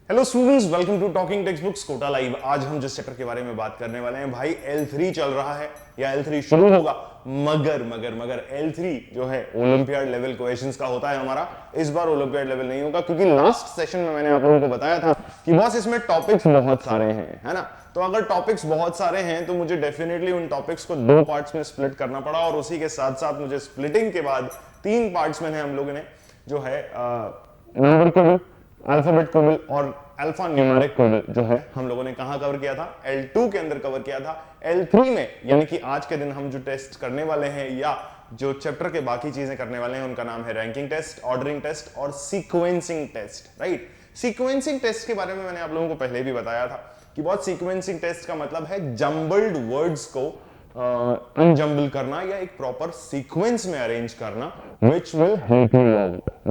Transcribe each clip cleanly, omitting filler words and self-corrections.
Hello students, welcome to talking text books Kota live. आज हम जिस चैप्टर के बारे में बात करने वाले हैं भाई, L3 चल रहा है या L3 शुरू होगा, मगर L3 जो है ओलंपियाड लेवल क्वेश्चंस का होता है हमारा। इस बार ओलंपियाड लेवल नहीं होगा क्योंकि लास्ट सेशन में मैंने आप लोगों को बताया था कि बॉस इसमें टॉपिक्स बहुत सारे हैं, है ना। तो अगर टॉपिक्स बहुत सारे हैं तो मुझे डेफिनेटली उन टॉपिक्स को दो पार्ट्स में स्प्लिट करना पड़ा, और उसी के साथ साथ मुझे स्प्लिटिंग के बाद तीन पार्ट्स में हम लोगों ने जो है नंबर को भी, अल्फाबेट को भी और अल्फा न्यूमेरिक को भी जो है हम लोगों ने कहां कवर किया था, L2 के अंदर कवर किया था। L3 में यानी कि आज के दिन हम जो टेस्ट करने वाले हैं या जो चैप्टर के बाकी चीजें करने वाले हैं उनका नाम है रैंकिंग टेस्ट, ऑर्डरिंग टेस्ट और sequencing test, right. Sequencing test के बारे में मैंने आप लोगों को पहले भी बताया था कि बहुत सीक्वेंसिंग टेस्ट का मतलब है जंबल्ड वर्ड्स को अनजंबल करना या एक प्रॉपर सीक्वेंस में अरेंज करना, which will help you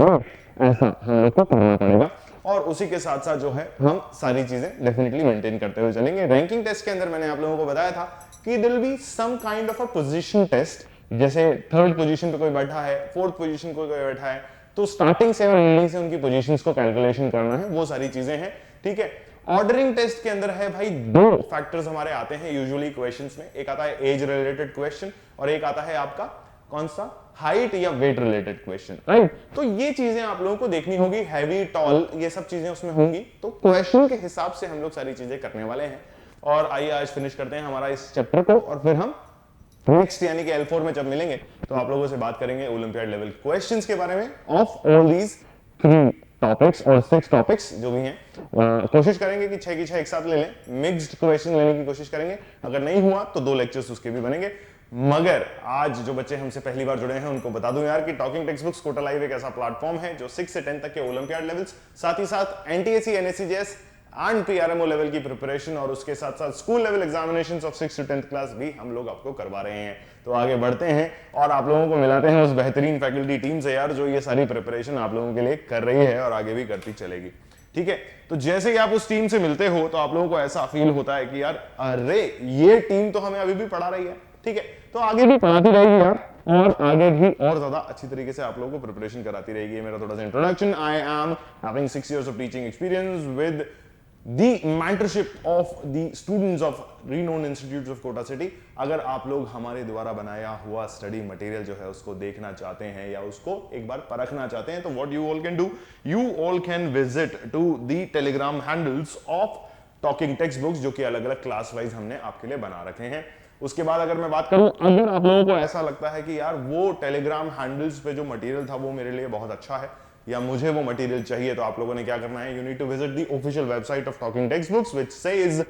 out. ऐसा हम लोग को करना पड़ेगा और उसी के साथ साथ जो है हम सारी चीजें डेफिनेटली मेंटेन करते हुए चलेंगे। रैंकिंग टेस्ट के अंदर मैंने आप लोगों को बताया था कि there will be some kind of a position test, जैसे थर्ड पोजीशन पे कोई बैठा है, फोर्थ पोजीशन पे कोई बैठा है, तो स्टार्टिंग से और एंडिंग से उनकी पोजीशंस को कैलकुलेशन करना है, वो सारी चीजें हैं, ठीक है। ऑर्डरिंग टेस्ट के अंदर है भाई, दो फैक्टर्स हमारे आते हैं यूजुअली क्वेश्चंस में। एक आता है एज रिलेटेड क्वेश्चन और एक आता है आपका कौन सा, हाइट या वेट रिलेटेड क्वेश्चन, राइट। तो ये चीजें आप लोगों को देखनी होगी, हैवी टॉल ये सब चीजें उसमें होंगी, तो क्वेश्चन के हिसाब से हम लोग सारी चीजें करने वाले हैं। और आइए आज फिनिश करते हैं हमारा इस चैप्टर को और फिर हम नेक्स्ट यानी कि L4 में जब मिलेंगे तो आप लोगों से बात करेंगे ओलंपियाड लेवल क्वेश्चंस के बारे में ऑफ ऑल दीज 3 टॉपिक्स और 6 टॉपिक्स जो भी हैं। कोशिश करेंगे कि 6 की 6 एक साथ ले लें, मिक्स्ड क्वेश्चन लेने की कोशिश करेंगे। अगर नहीं हुआ तो 2 लेक्चर्स उसके भी बनेंगे। मगर आज जो बच्चे हमसे पहली बार जुड़े हैं उनको बता दूं यार कि talking text books Kota live एक ऐसा प्लेटफॉर्म है जो 6 से 10 तक के ओलंपियाड लेवल्स, साथ ही साथ एनटीएसी, एनएससीजेएस एंड पीआरएमओ लेवल की प्रिपरेशन और उसके साथ साथ school level examinations of 6 to 10th class भी हम लोग आपको करवा रहे हैं। तो आगे बढ़ते हैं और आप लोगों को मिलाते हैं उस बेहतरीन फैकल्टी टीम से यार, जो ये सारी प्रिपरेशन आप लोगों के लिए कर रही है और आगे भी करती चलेगी, ठीक है। तो जैसे ही आप उस टीम से मिलते हो तो आप लोगों को ऐसा फील होता है कि यार अरे ये टीम तो हमें अभी भी पढ़ा रही है, ठीक है, तो आगे भी पढ़ाती रहेगी यार, और आगे भी और ज्यादा अच्छी तरीके से आप लोगों को प्रिपरेशन कराती रहेगी। मेरा थोड़ा सा introduction, I am having 6 years of teaching experience with the mentorship of the students of renowned institutes of Kota City। अगर आप लोग हमारे द्वारा बनाया हुआ स्टडी मटेरियल जो है उसको देखना चाहते हैं या उसको एक बार परखना चाहते हैं तो what you all can do, you all can visit to the telegram handles of talking textbooks, जो कि अलग अलग क्लास वाइज हमने आपके लिए बना रखे हैं। उसके बाद अगर मैं बात करूं, अगर आप लोगों को ऐसा लगता है कि यार वो टेलीग्राम हैंडल्स पे जो मटेरियल था वो मेरे लिए बहुत अच्छा है या मुझे वो मटेरियल चाहिए, तो आप लोगों ने क्या करना है, you need to visit the official website of talking text books which says is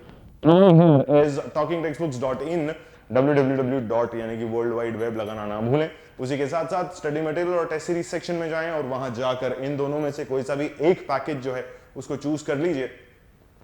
talkingtextbooks.in, www. यानी कि वर्ल्ड वाइड वेब लगाना ना भूलें। उसी के साथ साथ स्टडी मटेरियल और टेस्ट सीरीज सेक्शन में जाएं और वहां जाकर इन दोनों में से कोई सा भी एक पैकेज जो है उसको चूज कर लीजिए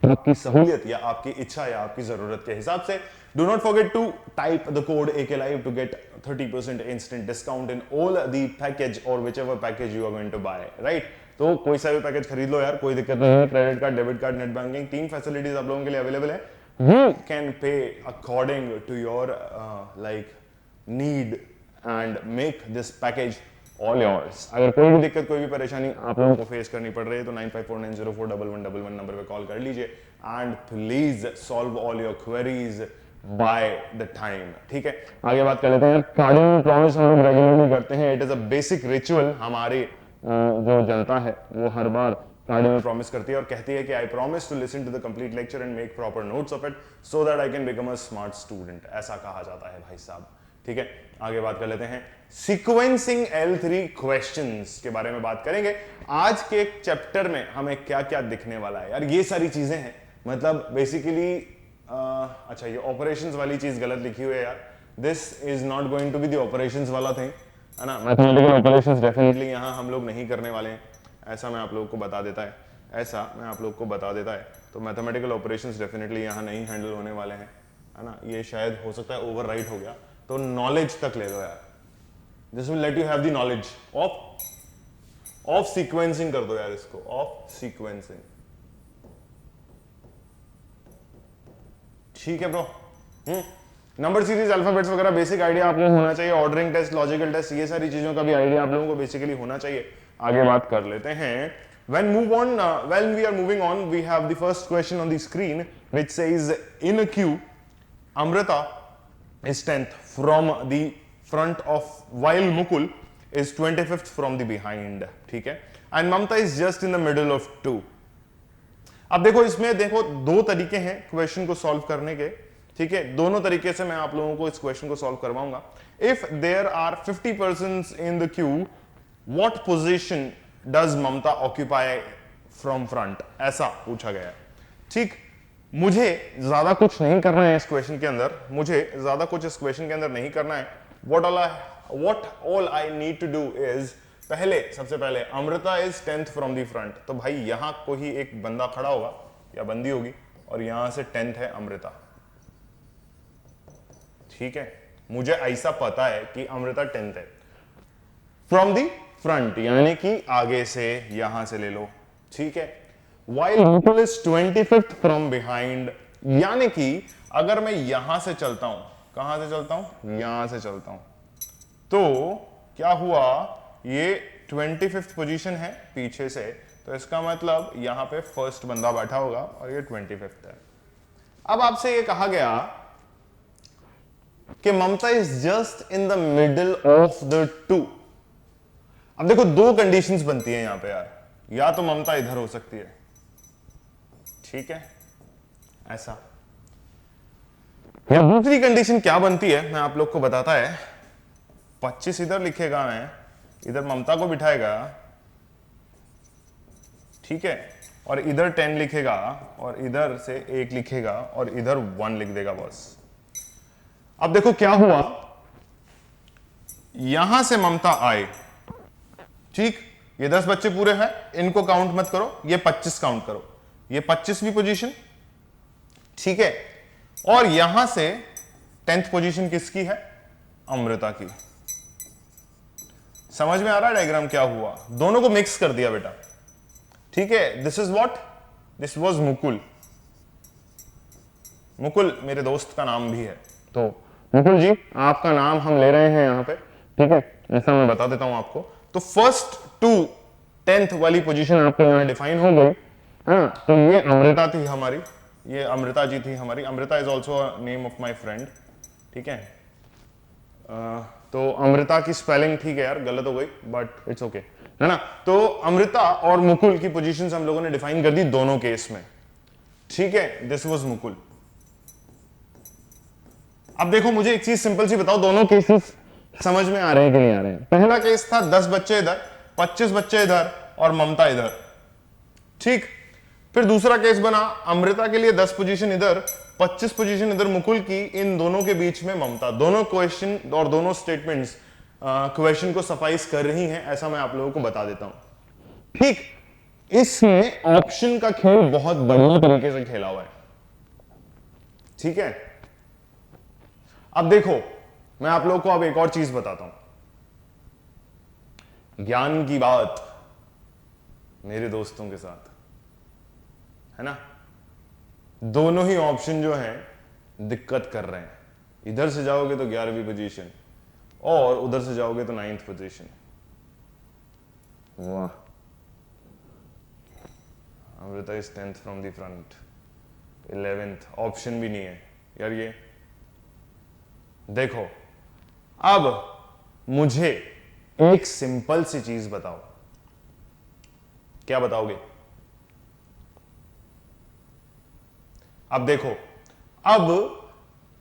आपकी सहूलियत या आपकी इच्छा या आपकी जरूरत के हिसाब से। Do not forget to type the code AKLive to get 30% instant discount in all the package or whichever package you are going to buy, right? तो कोई सा भी पैकेज खरीद लो यार, कोई दिक्कत नहीं है। Credit card, debit card, net banking, 3 facilities आप लोगों के लिए अवेलेबल है। You can pay according to your like need and make this package all yours। अगर कोई भी दिक्कत, कोई भी परेशानी आप लोगों को फेस करनी पड़ रही है तो 9549041111 नंबर पे कॉल कर लीजिए and please solve all your queries by the time, ठीक है। आगे बात कर लेते हैं। कार्डिनल प्रॉमिस हम लोग रेगुलरली करते हैं, it is a basic ritual. हमारी जो जनता है वो हर बार कार्डिनल प्रॉमिस करती है और कहती है कि I promise to listen to the complete lecture and make proper notes of it so that I can become a smart student, ऐसा कहा जाता है भाई साहब, ठीक है। आगे बात कर लेते हैं सीक्वेंसिंग L3 क्वेश्चंस के बारे में बात करेंगे। आज के चैप्टर में हमें क्या क्या दिखने वाला है यार, ये सारी चीजें हैं। मतलब बेसिकली अच्छा, ये ऑपरेशंस वाली चीज गलत लिखी हुई है यार, this is not going to be the operations वाला थिंग, है ना। मैथमेटिकल ऑपरेशंस डेफिनेटली यहाँ हम लोग नहीं करने वाले हैं, ऐसा मैं आप लोगों को बता देता है, ऐसा मैं आप लोग को बता देता है। तो मैथमेटिकल ऑपरेशंस डेफिनेटली यहाँ नहीं हैंडल होने वाले हैं, है ना। ये शायद हो सकता है ओवरराइट हो गया, तो नॉलेज तक ले लो यार, this will let you have the knowledge of sequencing कर दो यार इसको, ऑफ सीक्वेंसिंग, ठीक है ब्रो। नंबर सीरीज, अल्फाबेट्स वगैरह बेसिक आइडिया आप लोगों को होना चाहिए। ऑर्डरिंग टेस्ट, लॉजिकल टेस्ट, ये सारी चीजों का भी आइडिया आप लोगों को बेसिकली होना चाहिए। आगे बात कर लेते हैं when we are moving on, we have the first question on the screen which says in a queue Amrita is 10th from the front of while Mukul is 25th from the behind, ठीक है, and Mamta is just in the middle of two. अब देखो इसमें देखो दो तरीके हैं question को सॉल्व करने के, ठीक है, दोनों तरीके से मैं आप लोगों को इस क्वेश्चन को सॉल्व करवाऊंगा. If there are 50 persons in the queue, what position does Mamata occupy from front, ऐसा पूछा गया है. ठीक, मुझे ज्यादा कुछ नहीं करना है इस क्वेश्चन के अंदर, मुझे ज्यादा कुछ इस क्वेश्चन के अंदर नहीं करना है. What all I need to do is, सबसे पहले Amrita is 10th from the front, तो भाई यहां कोई एक बंदा खड़ा होगा या बंदी होगी और यहां से 10th है अमृता. ठीक है, मुझे ऐसा पता है कि अमृता 10th है फ्रॉम दी फ्रंट, यानी कि आगे से, यहां से ले लो. ठीक है, while Mukul is 25th from behind, यानी कि अगर मैं यहां से चलता हूं, कहां से चलता हूं, यहां से चलता हूं, तो क्या हुआ, ये 25th पोजीशन है पीछे से, तो इसका मतलब यहां पे फर्स्ट बंदा बैठा होगा और ये 25th है. अब आपसे ये कहा गया कि Mamata is just in the middle of the two. अब देखो दो कंडीशंस बनती है यहां पे यार, या तो ममता इधर हो सकती है, ठीक है, ऐसा, या दूसरी कंडीशन क्या बनती है मैं आप लोग को बताता है. 25 इधर लिखेगा, मैं इधर ममता को बिठाएगा, ठीक है, और इधर 10 लिखेगा और इधर से 1 लिखेगा और इधर 1 लिख देगा बस. अब देखो क्या हुआ, यहां से ममता आए, ठीक, ये 10 बच्चे पूरे हैं, इनको काउंट मत करो, ये 25 काउंट करो, ये 25वीं पोजीशन, ठीक है, और यहां से 10th पोजीशन किसकी है, अमृता की. समझ में आ रहा है डायग्राम क्या हुआ, दोनों को मिक्स कर दिया बेटा. ठीक है, this is what, this was Mukul. Mukul मेरे दोस्त का नाम भी है, तो मुकुल जी आपका नाम हम ले रहे हैं यहां पे, ठीक है, ऐसा मैं बता देता हूं आपको. तो फर्स्ट टू 10th वाली पोजीशन आपको यहां डिफाइन हो गई. हाँ, तो ये अमृता थी हमारी, ये अमृता जी थी हमारी. Amrita is also name of my friend, ठीक है. तो अमृता की स्पेलिंग ठीक है यार, गलत हो गई बट इट्स ओके, है ना. तो अमृता और मुकुल की पोजीशंस हम लोगों ने डिफाइन कर दी दोनों केस में, ठीक है. This was Mukul. अब देखो मुझे एक चीज सिंपल सी बताओ, दोनों केसेस समझ में आ रहे हैं कि नहीं आ रहे हैं. पहला केस था 10 बच्चे इधर, 25 बच्चे इधर और ममता इधर, ठीक. फिर दूसरा केस बना अमृता के लिए 10 पोजीशन इधर, 25 पोजीशन इधर मुकुल की, इन दोनों के बीच में ममता. दोनों क्वेश्चन और दोनों स्टेटमेंट्स क्वेश्चन को सफाइस कर रही हैं, ऐसा मैं आप लोगों को बता देता हूं, ठीक. इसमें ऑप्शन का खेल बहुत बढ़िया तरीके से खेला हुआ है, ठीक है. अब देखो मैं आप लोगों को अब एक और चीज बताता हूं, ज्ञान की बात मेरे दोस्तों के साथ, है ना. दोनों ही ऑप्शन जो हैं दिक्कत कर रहे हैं. इधर से जाओगे तो 11वीं पोजीशन और उधर से जाओगे तो 9th पोजीशन. वाह, Amrita is 10th from the front, 11th option भी नहीं है यार. ये देखो, अब मुझे एक सिंपल सी चीज बताओ, क्या बताओगे. अब देखो, अब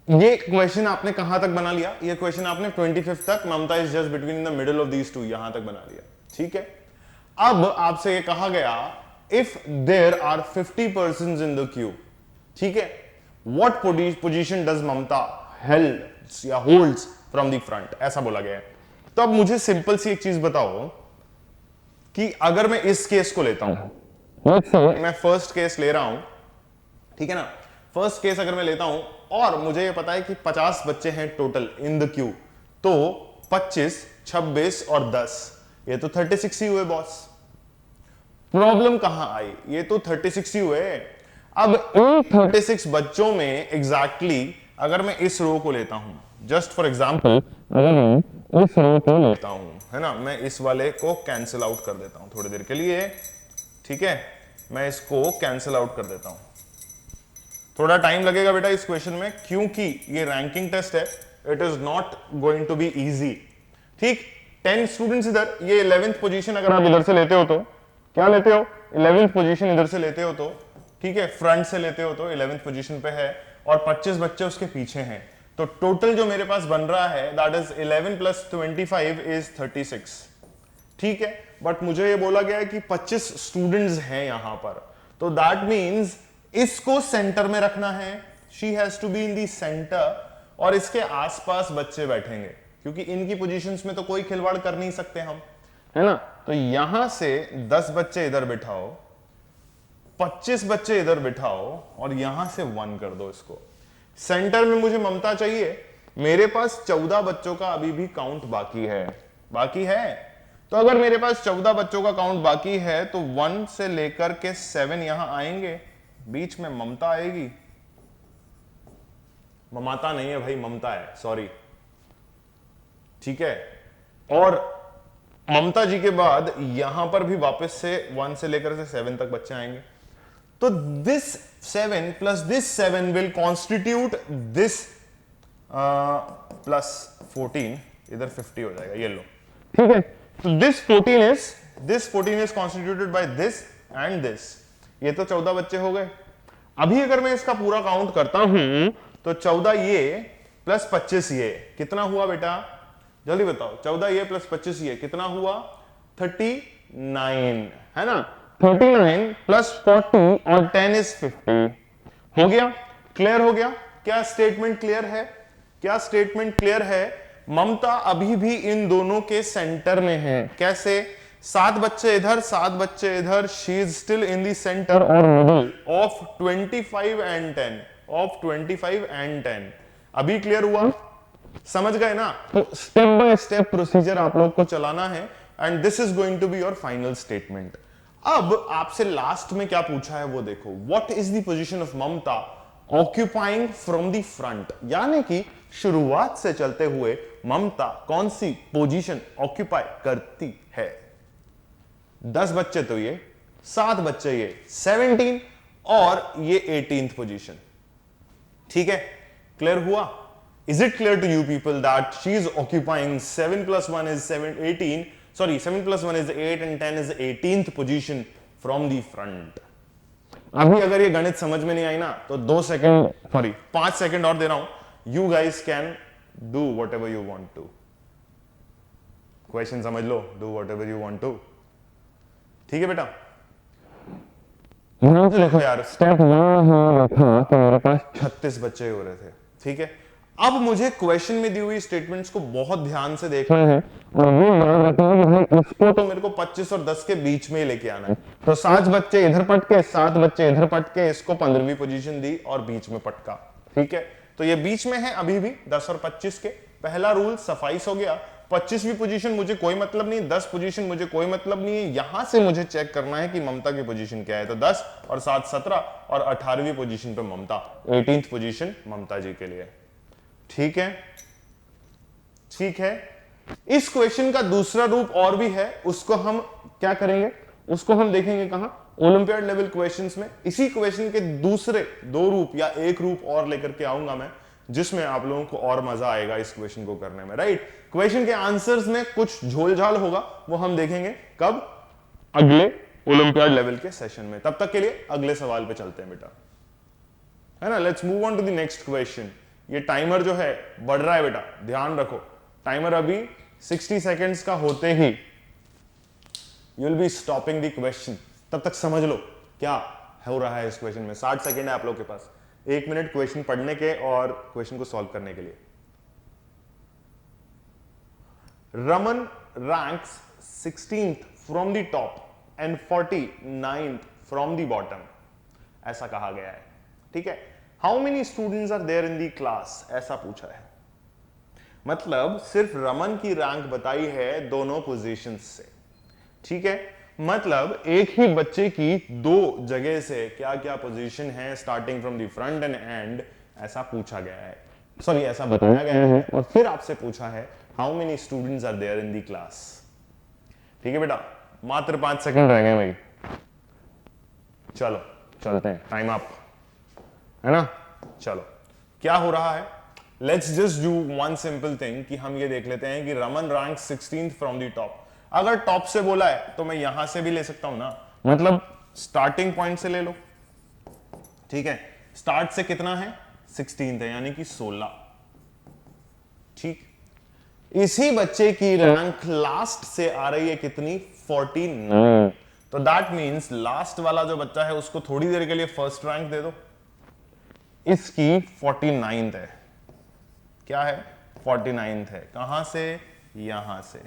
ये क्वेश्चन आपने कहां तक बना लिया, ये क्वेश्चन आपने 25th तक, Mamata is just between the middle of these two, यहां तक बना लिया, ठीक है. अब आपसे ये कहा गया if there are 50 persons in the queue, ठीक है, what position does Mamata helds या होल्ड्स फ्रॉम द फ्रंट, ऐसा बोला गया है. तो अब मुझे सिंपल सी एक चीज बताओ कि अगर मैं इस केस को लेता हूं, मैं फर्स्ट केस ले रहा हूं, ठीक है ना. फर्स्ट केस अगर मैं लेता हूं और मुझे ये पता है कि 50 बच्चे हैं टोटल इन द क्यू, तो 25, 26 और 10, ये तो 36 ही हुए बॉस. प्रॉब्लम कहां आई, ये तो 36 ही हुए. अब इन 36 बच्चों में एग्जैक्टली अगर मैं इस रो को लेता हूं, जस्ट फॉर एग्जाम्पल अगर मैं इस रो को लेता हूं, है ना, मैं इस वाले को कैंसिल आउट कर देता हूं थोड़ी देर के लिए, ठीक है, मैं इसको कैंसिल आउट कर देता हूं। थोड़ा टाइम लगेगा बेटा इस क्वेश्चन में, क्योंकि ये रैंकिंग टेस्ट है, it is not going to be easy. ठीक, 10 स्टूडेंट्स इधर, ये 11th पोजीशन अगर आप इधर से लेते हो तो क्या लेते हो, 11th पोजीशन इधर से लेते हो तो, ठीक है, फ्रंट से लेते हो तो 11th पोजीशन पे है, और 25 बच्चे उसके पीछे हैं, तो टोटल जो मेरे पास बन रहा है दैट इज 11 + 25 इज 36। ठीक है, बट मुझे ये बोला गया है कि 25 स्टूडेंट्स हैं यहां पर, तो दैट मींस इसको सेंटर में रखना है, she has to be in the centre, और इसके आसपास बच्चे बैठेंगे, क्योंकि इनकी पोजीशंस में तो कोई खिलवाड़ कर नहीं सकते हम, है ना। तो यहां से 10 बच्चे इधर बिठाओ, 25 बच्चे इधर बिठाओ, और यहां से 1 कर दो इसको। सेंटर में मुझे ममता चाहिए, मेरे पास 14 बच्चों का अभी भी काउंट बाकी है। तो अगर मेरे पास 14 बच्चों का काउंट बाकी है तो 1 से लेकर के 7 यहां आएंगे, बीच में ममता आएगी, ममाता नहीं है भाई, ममता है, सॉरी, ठीक है। और ममता जी के बाद यहां पर भी वापस से 1 से लेकर से 7 तक बच्चे आएंगे, तो this 7 + this 7 will constitute this plus 14, इधर 50 हो जाएगा, ये लो, ठीक है। तो this 14 is constituted by this and this, ये तो 14 बच्चे हो गए। अभी अगर मैं इसका पूरा काउंट करता हूं तो 14 ये प्लस 25 ये कितना हुआ बेटा, जल्दी बताओ, 14 ये प्लस 25 ये कितना हुआ, 39, है ना। 39 + 40 और 10 इज 50, हो गया, क्लियर हो गया। क्या स्टेटमेंट क्लियर है? ममता अभी भी इन दोनों के सेंटर में है। कैसे? 7 बच्चे इधर, 7 बच्चे इधर, she is still in the centre और मिडल ऑफ 25 एंड 10। अभी क्लियर हुआ? समझ गए ना? तो स्टेप बाय स्टेप प्रोसीजर आप लोग को चलाना है, and this is going to be your final statement. अब आपसे लास्ट में क्या पूछा है वो देखो, what is the position of Mamata occupying from the front, यानी कि शुरुआत से चलते हुए ममता कौन सी पोजीशन ऑक्यूपाई करती है। 10 बच्चे तो ये, 7 बच्चे ये, 17, और ये 18th पोजीशन। ठीक है, क्लियर हुआ? Is it clear to you people that she is occupying 7 + 1 is 18, sorry 7 + 1 is 8 and 10 is 18th position from the front। अभी अगर ये गणित समझ में नहीं आई ना तो 2 सेकंड, सॉरी 5 सेकंड और दे रहा हूं, you guys can do whatever you want to। Question समझ लो, do whatever you want to। ठीक है बेटा, यहां से देखो यार, स्टेप 1 था तो मेरे पास 36 बच्चे हो रहे थे। ठीक है, अब मुझे क्वेश्चन में दी हुई स्टेटमेंट्स को बहुत ध्यान से देखना है, और वो याद रखना है भाई इसको तो मेरे को 25 और 10 के बीच में ही लेके आना है। तो 7 बच्चे इधर पटके, 7 बच्चे इधर पटके, इसको 15वीं पोजीशन दी और बीच में पटका। ठीक है, तो ये बीच में है अभी भी 10 और 25 के। पहला रूल सफाइस हो गया। 25वीं पोजीशन मुझे कोई मतलब नहीं, 10 पोजीशन मुझे कोई मतलब नहीं है। यहां से मुझे चेक करना है कि ममता की पोजीशन क्या है। तो 10 और 7 17, और 18वीं पोजीशन पे ममता, 18th पोजीशन ममता जी के लिए। ठीक है, ठीक है। इस क्वेश्चन का दूसरा रूप और भी है, उसको हम क्या करेंगे, उसको हम देखेंगे कहां, ओलंपियाड लेवल क्वेश्चंस में। इसी क्वेश्चन के दूसरे 2 रूप या 1 रूप और लेकर के आऊंगा मैं, जिसमें आप लोगों को और मजा आएगा इस क्वेश्चन को करने में। राइट, क्वेश्चन के आंसर्स में कुछ झोलझाल होगा, वो हम देखेंगे कब, अगले ओलंपियाड लेवल के सेशन में। तब तक के लिए अगले सवाल पे चलते हैं बेटा, है ना। Let's move on to the next question. ये टाइमर जो है बढ़ रहा है बेटा, ध्यान रखो। टाइमर अभी 60 सेकेंड्स का होते ही you will be stopping the question. तब तक समझ लो क्या हो रहा है इस क्वेश्चन में। 60 सेकेंड है आप लोग के पास, 1 मिनट क्वेश्चन पढ़ने के और क्वेश्चन को सॉल्व करने के लिए। Raman ranks 16th from the top and 49th from the bottom, ऐसा कहा गया है। ठीक है, how many students are there in the class, ऐसा पूछा है। मतलब सिर्फ रमन की रैंक बताई है दोनों पोजीशंस से। ठीक है, मतलब एक ही बच्चे की 2 जगह से क्या क्या पोजीशन है starting from the front end and, ऐसा पूछा गया है, सॉरी ऐसा बताया गया है। और फिर आपसे पूछा है how many students are there in the class. ठीक है बेटा, मात्र 5 सेकंड रह गए भाई। चलो चलते हैं, टाइम अप है ना। चलो क्या हो रहा है, let's just do one simple thing कि हम ये देख लेते हैं कि Raman rank 16th from the top. अगर टॉप से बोला है तो मैं यहां से भी ले सकता हूं ना, मतलब स्टार्टिंग पॉइंट से ले लो, ठीक है। स्टार्ट से कितना है 16th है, यानी कि 16, ठीक। इसी बच्चे की रैंक लास्ट से आ रही है कितनी 49, तो दैट मींस लास्ट वाला जो बच्चा है उसको थोड़ी देर के लिए फर्स्ट रैंक दे दो। इसकी 49th है, क्या है 49th है, कहां से, यहां से,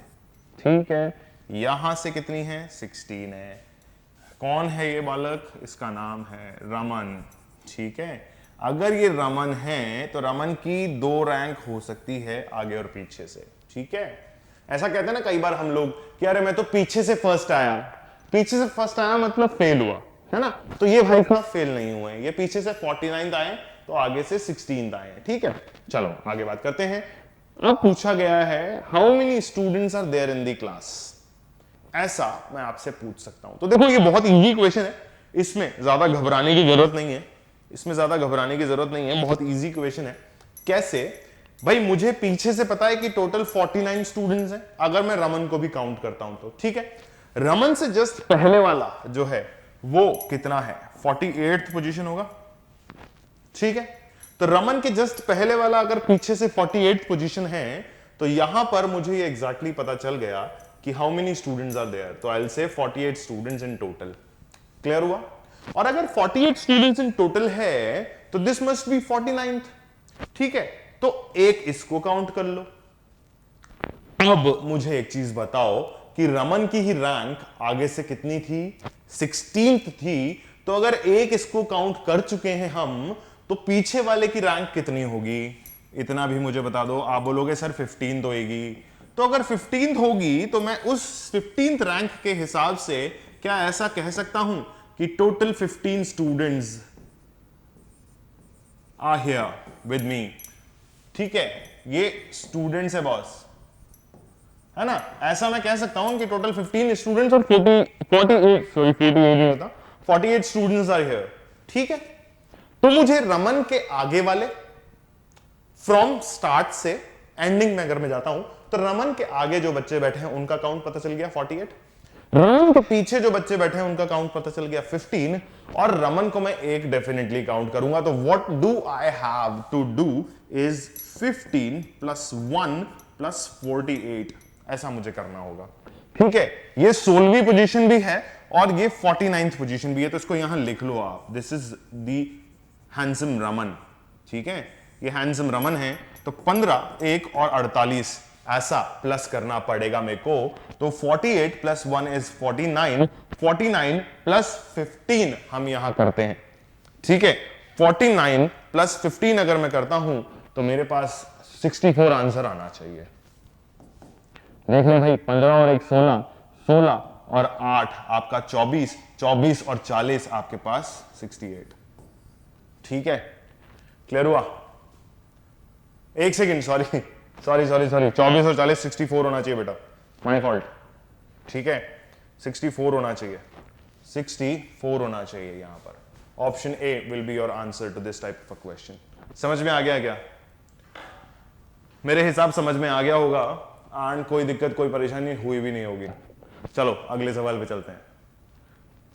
ठीक है। यहां से कितनी है 16 है। कौन है ये बालक, इसका नाम है रमन, ठीक है। अगर ये रमन है तो रमन की 2 रैंक हो सकती है आगे और पीछे से, ठीक है। ऐसा कहते हैं ना कई बार हम लोग कि अरे मैं तो पीछे से फर्स्ट आया, पीछे से फर्स्ट आया मतलब फेल हुआ, है ना। तो ये भाई इतना फेल नहीं हुए, ये पीछे से 49th आए तो आगे से 16th आए, ठीक है। चलो आगे बात करते हैं। अब पूछा गया है how many students are there in the class, ऐसा मैं आपसे पूछ सकता हूं। तो देखो ये बहुत इजी क्वेश्चन है, इसमें ज्यादा घबराने की जरूरत नहीं है, इसमें ज्यादा घबराने की जरूरत नहीं है, बहुत इजी क्वेश्चन है। कैसे भाई, मुझे पीछे से पता है कि टोटल 49 स्टूडेंट्स हैं, अगर मैं रमन को भी काउंट करता हूं तो, ठीक है। रमन से जस्ट पहले वाला जो है वो कितना है 48th पोजीशन होगा, ठीक है। तो रमन के जस्ट पहले वाला अगर पीछे से 48th पोजीशन है तो यहां पर मुझे ये एग्जैक्टली पता चल गया कि how many students are there, तो I will say 48 students in total. Clear हुआ। और अगर 48 स्टूडेंट्स इन टोटल है तो दिस मस्ट बी 49th, ठीक है। तो एक इसको काउंट कर लो। अब मुझे एक चीज बताओ कि रमन की ही रैंक आगे से कितनी थी 16th थी, तो अगर एक इसको काउंट कर चुके हैं हम तो पीछे वाले की रैंक कितनी होगी, इतना भी मुझे बता दो। आप बोलोगे सर 15th होगी, तो अगर 15th होगी तो मैं उस 15th रैंक के हिसाब से क्या ऐसा कह सकता हूं कि total 15 students are here with me, ठीक है। ये स्टूडेंट्स है बॉस, है ना। ऐसा मैं कह सकता हूं कि टोटल 15 स्टूडेंट्स और 48 नहीं होता, 48 स्टूडेंट्स आर हियर, ठीक है। तो मुझे रमन के आगे वाले फ्रॉम स्टार्ट से एंडिंग में अगर मैं जाता हूं तो रमन के आगे जो बच्चे बैठे हैं उनका काउंट पता चल गया 48, रमन के पीछे जो बच्चे बैठे हैं उनका काउंट पता चल गया 15, और रमन को मैं एक डेफिनेटली काउंट करूंगा। तो what do I have to do is 15 plus 1 plus 48, ऐसा मुझे करना होगा, ठीक है। ये 16वीं पोजीशन भी है और ये 49th पोजीशन भी है, तो इसको यहां लिख लो आप, this is the handsome Raman, ठीक है। ये हैंडसम रमन है, तो 15, 1 और 48 ऐसा प्लस करना पड़ेगा मेरे को। तो 48 प्लस 1 इज 49, 49 प्लस 15 हम यहां करते हैं, ठीक है। 49 प्लस 15 अगर मैं करता हूं तो मेरे पास 64 आंसर आना चाहिए। देख लो भाई, 15 और 1 16, 16 और 8 आपका 24, 24 और 40 आपके पास 68, ठीक है। क्लियर हुआ। एक सेकेंड, सॉरी 24 और 40 64 होना चाहिए बेटा, माय फॉल्ट, ठीक है। 64 होना चाहिए, 64 होना चाहिए यहां पर। Option A will be your answer to this type of question. समझ में आ गया क्या? मेरे हिसाब समझ में आ गया होगा, एंड कोई दिक्कत कोई परेशानी हुई भी नहीं होगी। चलो अगले सवाल पे चलते हैं।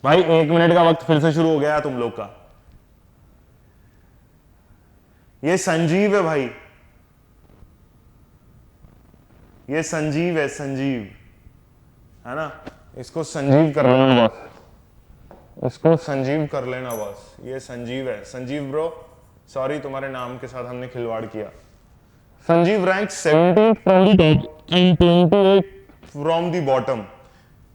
भाई 1 मिनट का वक्त फिर से शुरू हो गया तुम लोग का। ये संजीव है भाई, ये संजीव है, संजीव है ना। इसको संजीव कर लेना बॉस, इसको संजीव कर लेना बॉस। ये संजीव है, संजीव ब्रो, सॉरी तुम्हारे नाम के साथ हमने खिलवाड़ किया। Sanjeev rank 17 from the top and 28 from the bottom.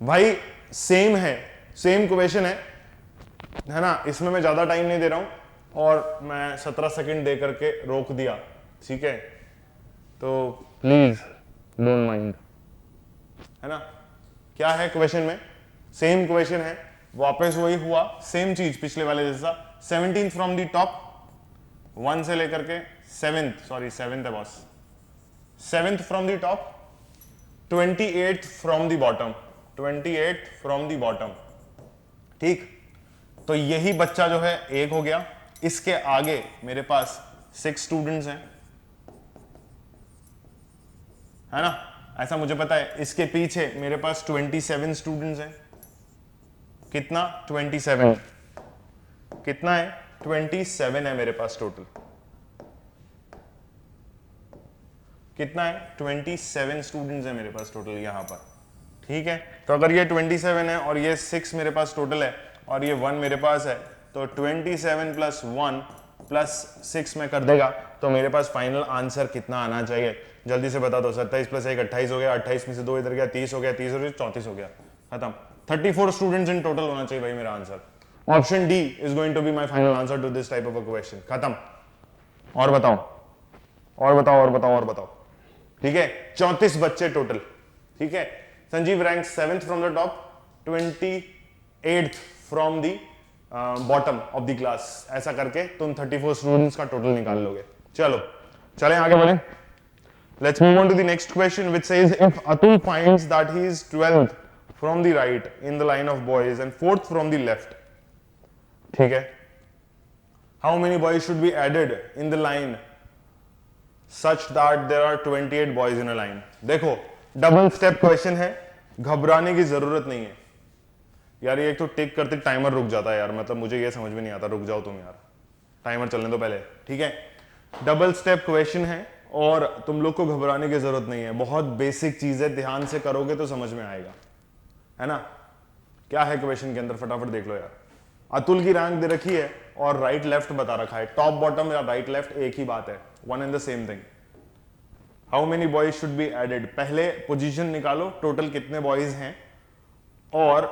भाई सेम है, सेम क्वेश्चन है ना। इसमें मैं ज्यादा टाइम नहीं दे रहा हूं और मैं 17 सेकंड दे करके रोक दिया, ठीक है। तो प्लीज डोंट माइंड, है ना। क्या है क्वेश्चन में, सेम क्वेश्चन है, वापस वही हुआ, सेम चीज पिछले वाले जैसा। 17 फ्रॉम द टॉप, 1 से लेकर के 7th, सॉरी 7th है boss, 7th from the top, 28th from the bottom, 28th from the bottom, ठीक। तो यही बच्चा जो है 1 हो गया, इसके आगे मेरे पास 6 स्टूडेंट्स हैं, है ना, ऐसा मुझे पता है। इसके पीछे मेरे पास 27 स्टूडेंट्स हैं। कितना? 27। कितना है? 27 है मेरे पास टोटल। कितना है? 27 स्टूडेंट्स है मेरे पास टोटल यहां पर, ठीक है। तो अगर ये 27 है और ये 6 मेरे पास टोटल है और ये 1 मेरे पास है, तो 27 प्लस 1 प्लस 6 में कर देगा, तो मेरे पास फाइनल आंसर कितना आना चाहिए? जल्दी से बता दो। 27 प्लस 1 28 हो गया, 28 में से 2 इधर गया, 30 हो गया, 30 और 34 हो गया, खत्म। 34 स्टूडेंट्स इन टोटल होना चाहिए भाई मेरा answer. Option D is going to be my final answer to this type of a question. खत्म। और बताओ, और बताओ, और बताओ, और बताओ, ठीक है। 34 बच्चे टोटल, ठीक है। Sanjeev rank 7th from the top, 28th from the bottom of the class. ऐसा करके तुम 34 स्टूडेंट्स का टोटल निकाल लोगे। चलो चलें आगे बढ़े। Let's move on to the next question, which says if Atul finds that he is 12th from the right in the line of boys and 4th from the left, ठीक है, how many boys should be added in the line such that there are 28 boys in a line? देखो double step question है, घबराने की जरूरत नहीं है यार। ये एक तो टिक करते टाइमर रुक जाता है यार, मतलब मुझे ये समझ में नहीं आता। रुक जाओ तुम यार, टाइमर चलने दो पहले, ठीक है। डबल स्टेप क्वेश्चन है और तुम लोग को घबराने की जरूरत नहीं है। बहुत बेसिक चीज है, ध्यान से करोगे तो समझ में आएगा, है ना। क्या है क्वेश्चन के अंदर, फटाफट देख लो यार। अतुल की रैंक दे रखी है और राइट लेफ्ट बता रखा है। टॉप बॉटम या राइट लेफ्ट एक ही बात है, one and the same thing. How many boys should be added, पहले पोजीशन निकालो, टोटल कितने बॉयज हैं, और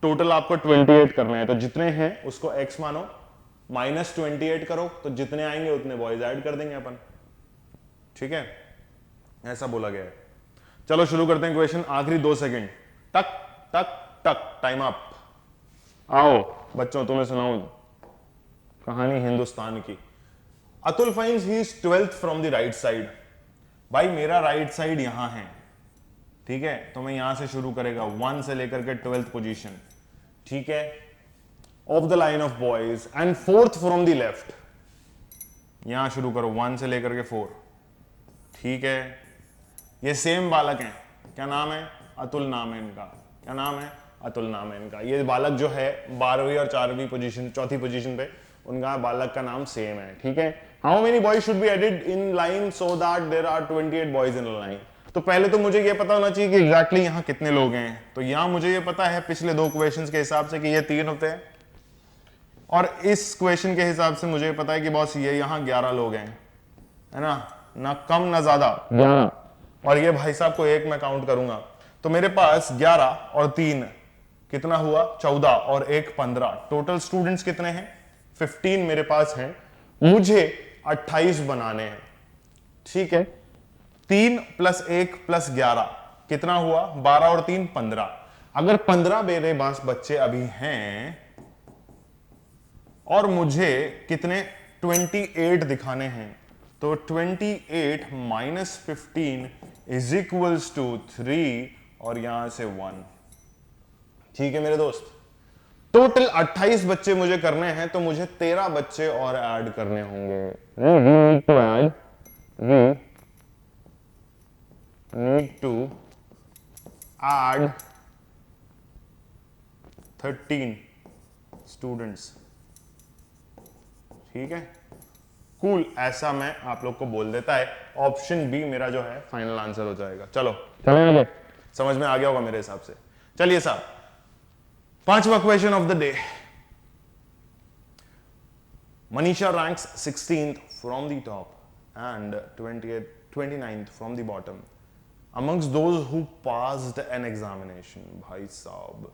टोटल आपको 28 करना है। तो जितने हैं उसको x मानो, माइनस 28 करो, तो जितने आएंगे उतने बॉयज ऐड कर देंगे अपन, ठीक है। ऐसा बोला गया है। चलो शुरू करते हैं क्वेश्चन। आखिरी 2 सेकंड, टक टक टक, टाइम अप। आओ बच्चों, तुम्हें सुनाऊं कहानी हिंदुस्तान की। Atul finds he is 12th from the right side. भाई मेरा राइट साइड यहां है, ठीक है, तो मैं यहां से शुरू करेगा 1 से लेकर के 12th पोजीशन, ठीक है, of the line of boys, and 4th from the left. यहां शुरू करो 1 से लेकर के 4, ठीक है। ये सेम बालक हैं, क्या नाम है? अतुल नाम है इनका। क्या नाम है? अतुल नाम है इनका। ये बालक जो है 12वीं और 4वीं पोजीशन, चौथी पोजीशन पे, उनका बालक का नाम सेम है, ठीक है। How many boys should be added in line so that there are 28 boys in line. तो पहले तो मुझे ये पता होना चाहिए कि एग्जैक्टली यहां कितने लोग हैं। तो यहां मुझे ये पता है पिछले 2 क्वेश्चंस के हिसाब से कि ये 3 होते हैं, और इस क्वेश्चन के हिसाब से मुझे पता है कि बॉस ये यहां 11 लोग हैं, है ना कम ना ज्यादा, 11। और ये भाई साहब को 1 मैं काउंट करूंगा, तो मेरे पास 11 और 3 कितना हुआ? 14 और 1 15। टोटल स्टूडेंट्स कितने हैं? 15 मेरे पास हैं। मुझे 28 बनाने हैं, ठीक है। 3 प्लस 1 प्लस 11 कितना हुआ? 12 और 3 15। अगर 15 मेरे पास बच्चे अभी हैं और मुझे कितने 28 दिखाने हैं, तो 28 माइनस 15 इज इक्वल्स टू 3 और यहां से 1, ठीक है मेरे दोस्त। टोटल 28 बच्चे मुझे करने हैं, तो मुझे 13 बच्चे और ऐड करने होंगे। नीड टू ऐड 13 स्टूडेंट्स, ठीक है। कूल, ऐसा मैं आप लोग को बोल देता है। ऑप्शन बी मेरा जो है फाइनल आंसर हो जाएगा। चलो चलेंगे, समझ में आ गया होगा मेरे हिसाब से। चलिए साहब, 5वां question of the day. Manisha ranks 16th from the top and 29th from the bottom amongst those who passed an examination। भाई साहब,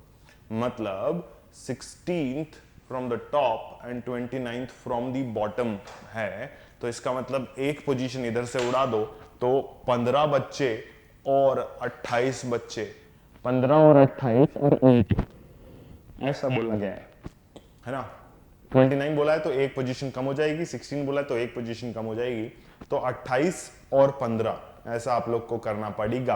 मतलब 16th from the top and 29th from the bottom है, तो इसका मतलब एक पोजीशन इधर से उड़ा दो तो 15 बच्चे और 28 बच्चे, 15 और 28 और 8, ऐसा बोला गया है ना। 29 बोला है तो एक पोजीशन कम हो जाएगी, 16 बोला है तो एक पोजीशन कम हो जाएगी, तो 28 और 15 ऐसा आप लोग को करना पड़ेगा।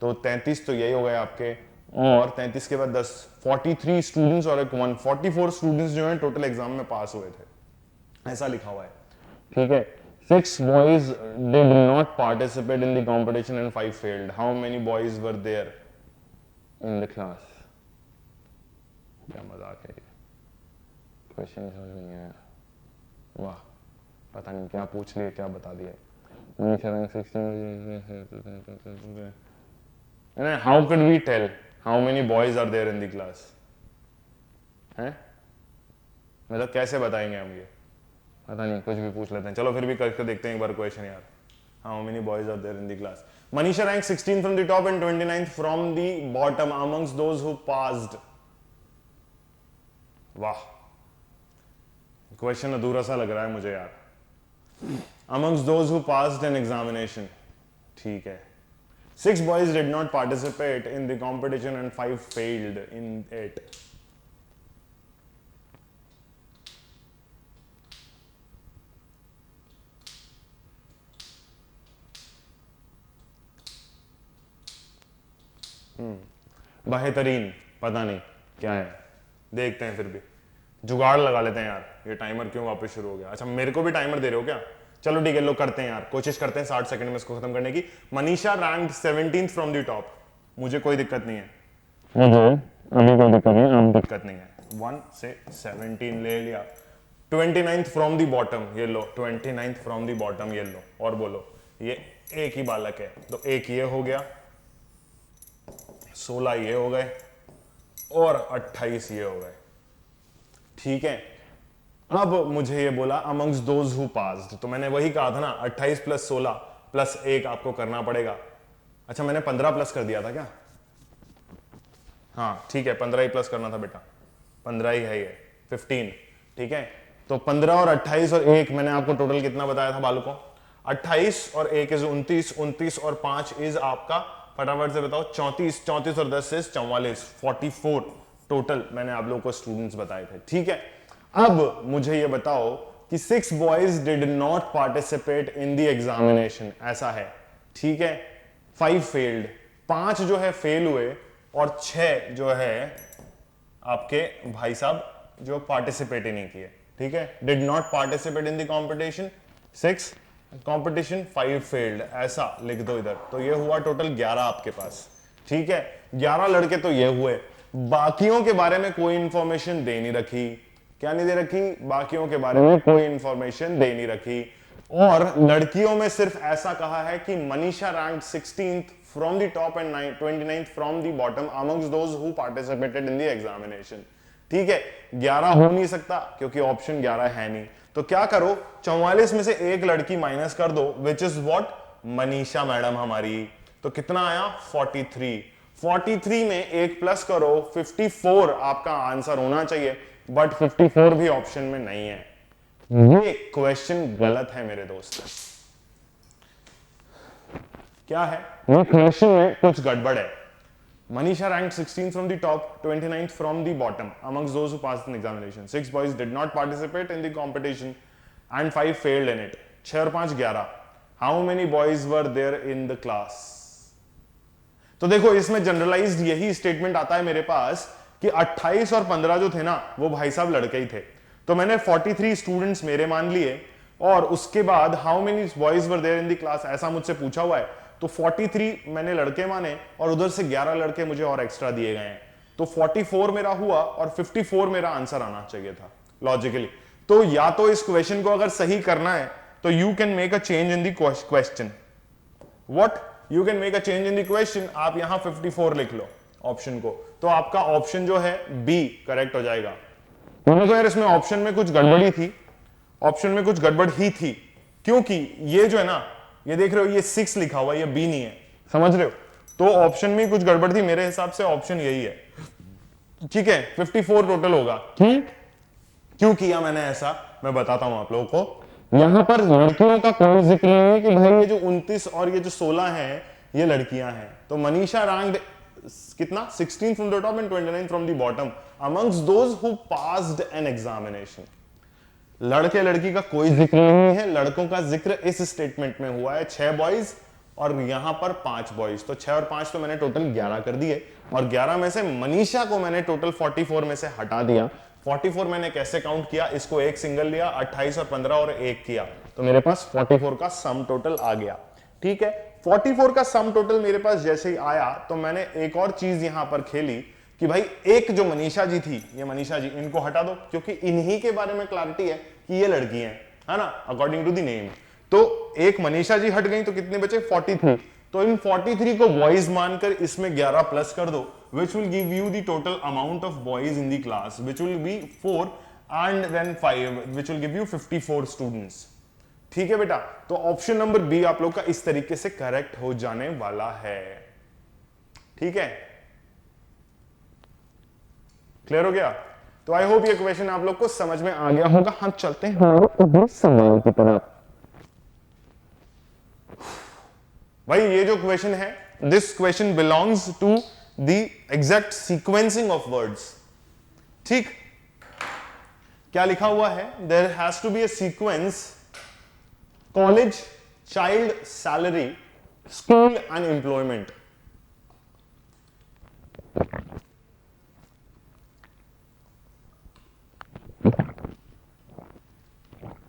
तो 33 तो यही हो गए आपके, और 33 के बाद 10, 43 स्टूडेंट्स और एक 144 स्टूडेंट्स जो हैं टोटल एग्जाम में पास हुए थे, ऐसा लिखा हुआ है। ठीक है, 6 boys did not participate in the competition and 5 failed. How many boys were there in the class? क्या मजाक है ये, क्वेश्चन समझ में नहीं आया। वाह, पता नहीं क्या पूछ लिए, क्या बता दिया। How could we tell how many boys are there in the class? हैं? मतलब कैसे बताएंगे हम ये, पता नहीं, कुछ भी पूछ लेते हैं। चलो फिर भी करके देखते हैं एक बार क्वेश्चन यार। How many boys are there in the class? Manisha ranked 16th from the top and 29th from the bottom amongst those who passed. वाह, क्वेश्चन अधूरा सा लग रहा है मुझे यार। Amongst those who passed an examination. ठीक है, 6 boys did not participate in the competition and 5 failed in it. बेहतरीन, पता नहीं क्या है, देखते हैं। फिर भी जुगाड़ लगा लेते हैं यार। ये टाइमर क्यों वापस शुरू हो गया? अच्छा, मेरे को भी टाइमर दे रहे हो क्या? चलो ठीक है, लोग करते हैं यार, कोशिश करते हैं 60 सेकंड में इसको खत्म करने की। Manisha rank 17th from the top. मुझे कोई दिक्कत नहीं है, मुझे अभी कोई दिक्कत नहीं है, दिक्कत नहीं है। 1 से 17 ले लिया। 29th फ्रॉम द बॉटम, ये लो, 29th फ्रॉम द बॉटम, ये लो, और बोलो। ये एक ही बालक है, तो एक ये हो गया, 16 ये हो गए, और 28 ये हो गए। ठीक है, अब मुझे ये बोला अमंग्स दोज हु पास्ड, तो मैंने वही कहा था ना, 28 प्लस 16 प्लस 1 आपको करना पड़ेगा। अच्छा, मैंने 15 प्लस कर दिया था क्या? हाँ ठीक है, 15 ही प्लस करना था बेटा, 15 ही है ये, 15। ठीक है, तो 15 और 28 और 1 मैंने आपको टोटल कितना बताया था बालकों? 28 और 1 इज 29, 29 और 5 इज आपका, फटाफट से बताओ, 34, 34 और 10 इज 44, 44 टोटल मैंने आप लोगों को स्टूडेंट्स बताए थे। ठीक है, अब मुझे ये बताओ कि 6 boys did not participate in the examination, ऐसा है। ठीक है, 5 फेल्ड, 5 जो है फेल हुए और 6 जो है आपके भाई साहब जो पार्टिसिपेट ही नहीं किए। ठीक है, did not participate in the competition 6, competition 5 failed, ऐसा लिख दो इधर। तो ये हुआ टोटल 11 आपके पास। ठीक है, 11 लड़के तो ये हुए, बाकियों के बारे में कोई इंफॉर्मेशन दे नहीं रखी। क्या नहीं दे रखी? बाकियों के बारे में कोई इंफॉर्मेशन दे नहीं रखी। और लड़कियों में सिर्फ ऐसा कहा है कि Manisha rank 16th from the top and 29th from the bottom amongst those who participated in the examination. ठीक है, 11 हो नहीं सकता क्योंकि ऑप्शन 11 है नहीं। तो क्या करो, 44 में से एक लड़की माइनस कर दो, which is what? Manisha madam हमारी। तो कितना आया? 43। 43 में एक प्लस करो, 54 आपका आंसर होना चाहिए, बट 54 भी ऑप्शन में नहीं है। ये क्वेश्चन गलत है मेरे दोस्त। क्या है? ये क्वेश्चन में कुछ गड़बड़ है। Manisha ranked 16th from the top, 29th from the bottom amongst those who passed in examination. 6 boys did not participate in the competition and 5 failed in it. 6 और 5 11. How many boys were there in the class? तो देखो, इसमें generalised यही statement आता है मेरे पास कि 28 और 15 जो थे ना, वो भाई साहब लड़के ही थे। तो मैंने 43 स्टूडेंट्स मेरे मान लिए, और उसके बाद how many boys were there in the class ऐसा मुझसे पूछा हुआ है। तो 43 मैंने लड़के माने और उधर से 11 लड़के मुझे और एक्स्ट्रा दिए गए हैं। तो 44 मेरा हुआ और 54 मेरा आंसर आना चाहिए था लॉजिकली। तो या तो इस क्वेश्चन को अगर सही करना है तो you can make a change in the question. What? You can make a change in the question. आप यहां 54 लिख लो ऑप्शन को, तो आपका ऑप्शन जो है बी करेक्ट हो जाएगा। तो यार इसमें ऑप्शन में कुछ गड़बड़ी थी, ऑप्शन में कुछ गड़बड़ ही थी, क्योंकि ये जो है ना, ये देख रहे हो, ये 6 लिखा हुआ है, ये बी नहीं है, समझ रहे हो? तो ऑप्शन में कुछ गड़बड़ थी, मेरे हिसाब से ऑप्शन यही है। ठीक है, 54 टोटल होगा। क्यों किया मैंने ऐसा, मैं बताता हूं आप लोगों को। यहां पर लड़कियों का कोई जिक्र नहीं है कि भाई ये जो 29 और ये जो 16 है ये लड़कियां हैं। तो मनीषा रैंक्ड कितना? 16 from the top and 29 from the bottom amongst those who passed an examination. लड़के लड़की का कोई जिक्र नहीं है, लड़कों का जिक्र इस स्टेटमेंट में हुआ है। 6 बॉयज और यहां पर 5 बॉयज, तो 6 और 5 तो मैंने टोटल 11 कर दिए, और 11 में से मनीषा को मैंने टोटल 44 में से हटा दिया। 44 मैंने कैसे काउंट किया, इसको एक सिंगल लिया, 28 और 15 और एक किया, तो मेरे पास 44 का सम टोटल आ गया। ठीक है, 44 का सम टोटल मेरे पास जैसे ही आया तो मैंने एक और चीज यहां पर खेली कि भाई एक जो मनीषा जी थी, ये मनीषा जी, इनको हटा दो, क्योंकि इन्हीं के बारे में क्लैरिटी है कि ये लड़की है ना, अकॉर्डिंग टू द नेम। तो एक मनीषा जी हट गई तो कितने बचे, 43। तो इन 43 को बॉयज मानकर इसमें 11 प्लस कर दो, which will give you the total amount of boys in the class, which will be 4 and then 5, which will give you 54 students। ठीक है बेटा, तो ऑप्शन नंबर बी आप लोग का इस तरीके से करेक्ट हो जाने वाला है। ठीक है, क्लियर हो गया? तो आई होप ये क्वेश्चन आप लोग को समझ में आ गया होगा। हम चलते हैं हमारे सवाल की तरफ। भाई ये जो क्वेश्चन है, this question belongs to the exact sequencing of words. ठीक, क्या लिखा हुआ है, there has to be a sequence college, child, salary, school and employment.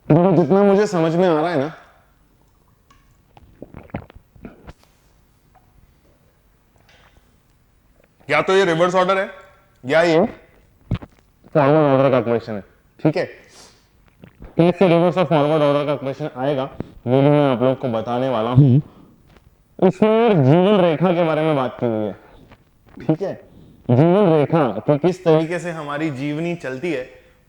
जितना मुझे समझ में आ रहा है ना, या तो ये रिवर्स ऑर्डर है या ये फॉरवर्ड ऑर्डर का क्वेश्चन है। ठीक है, कैसे रिवर्स और फॉरवर्ड ऑर्डर का क्वेश्चन आएगा वो भी मैं आप लोग को बताने वाला हूं। इसमें जीवन रेखा के बारे में बात की हुई है। ठीक है, जीवन रेखा तो किस तरीके से हमारी जीवनी चलती है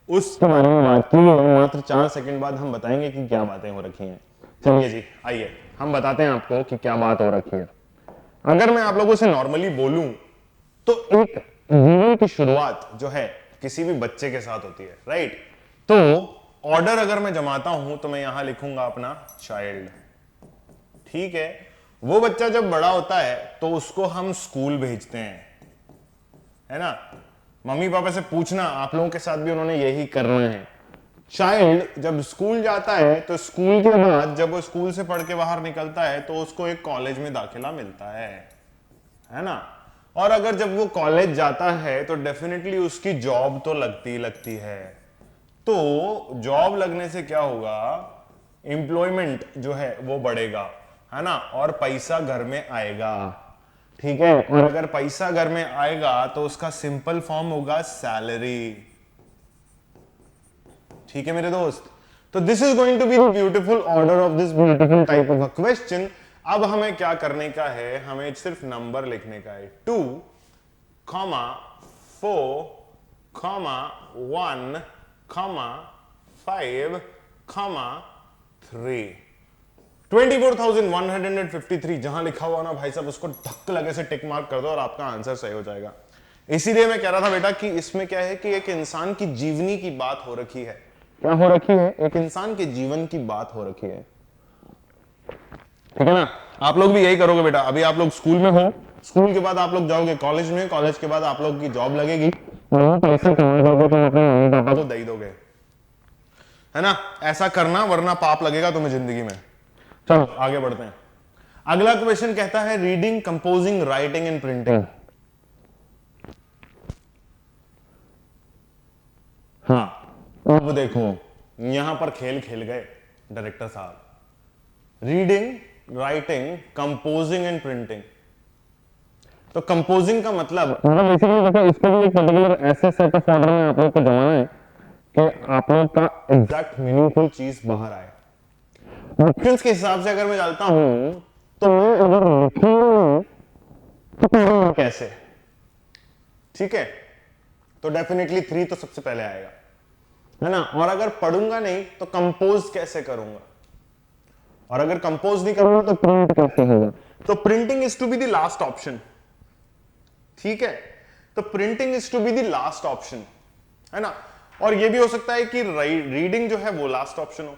उसके बारे में बात की है। मात्र 4 सेकंड बाद हम बताएंगे कि क्या बातें हो रखी हैं। चलिए जी, आइए हम बताते हैं आपको कि क्या बात हो रखी है। अगर मैं आप लोगों से नॉर्मली बोलूं तो एक जीवन की शुरुआत जो है किसी भी बच्चे के साथ होती है, राइट? तो ऑर्डर अगर मैं जमाता हूं तो मैं यहां लिखूंगा अपना चाइल्ड। ठीक है, वो बच्चा जब बड़ा होता है तो उसको हम स्कूल भेजते हैं, है ना? मम्मी पापा से पूछना, आप लोगों के साथ भी उन्होंने यही करना है। चाइल्ड जब स्कूल जाता है तो स्कूल के बाद जब वो स्कूल से पढ़ के बाहर निकलता है तो उसको एक कॉलेज में दाखिला मिलता है ना? और अगर जब वो कॉलेज जाता है तो डेफिनेटली उसकी जॉब तो लगती है। तो जॉब लगने से क्या होगा, एम्प्लॉयमेंट जो है वो बढ़ेगा, है ना? और पैसा घर में आएगा। ठीक है, और अगर पैसा घर में आएगा तो उसका सिंपल फॉर्म होगा सैलरी। ठीक है मेरे दोस्त, तो this is going to be the beautiful order of this beautiful type of a question. अब हमें क्या करने का है, हमें सिर्फ नंबर लिखने का है, 2, 4, 1, 5, 3। 24,153 जहां लिखा हुआ ना भाई साहब, उसको धक्का लगे से टिक मार्क कर दो और आपका आंसर सही हो जाएगा। इसीलिए मैं कह रहा था बेटा कि इसमें क्या है कि एक इंसान की जीवनी की बात हो रखी है। क्या हो रखी है? एक इंसान के जीवन की बात हो रखी है। ठीक है ना? आप लोग भी यही करोगे बेटा। अभी आप लोग स्कूल में हो, स्कूल के बाद आप लोग जाओगे कॉलेज में, कॉलेज के बाद आप लोग की जॉब लगेगी, पैसा कमाओगे तो अपने मम्मी पापा को दे दोगे, है ना? ऐसा करना, वरना पाप लगेगा तुम्हें जिंदगी में। चलो आगे बढ़ते हैं। अगला क्वेश्चन कहता है reading, composing, writing and printing. हाँ, अब देखो यहां पर खेल खेल गए डायरेक्टर साहब। Reading, writing, composing and printing. तो कंपोजिंग का मतलब बेसिकली देखो, इसको भी एक पर्टिकुलर ऐसे सेट ऑफ ऑर्डर में आप लोग को जमाना है कि आप लोग का एग्जैक्ट मीनिंगफुल चीज बाहर आए। ऑप्शंस के हिसाब से अगर मैं डालता हूं तो मैं अगर लिखूंगा तो पढ़ूंगा कैसे? ठीक है, तो डेफिनेटली 3 तो सबसे पहले आएगा, है ना? और अगर पढ़ूंगा नहीं तो कंपोज कैसे करूंगा? और अगर कंपोज नहीं करूंगा तो प्रिंट कैसे होगा? तो printing is to be the last option. ठीक है, तो printing is to be the last option, है ना? और यह भी हो सकता है कि रीडिंग जो है वो लास्ट ऑप्शन हो,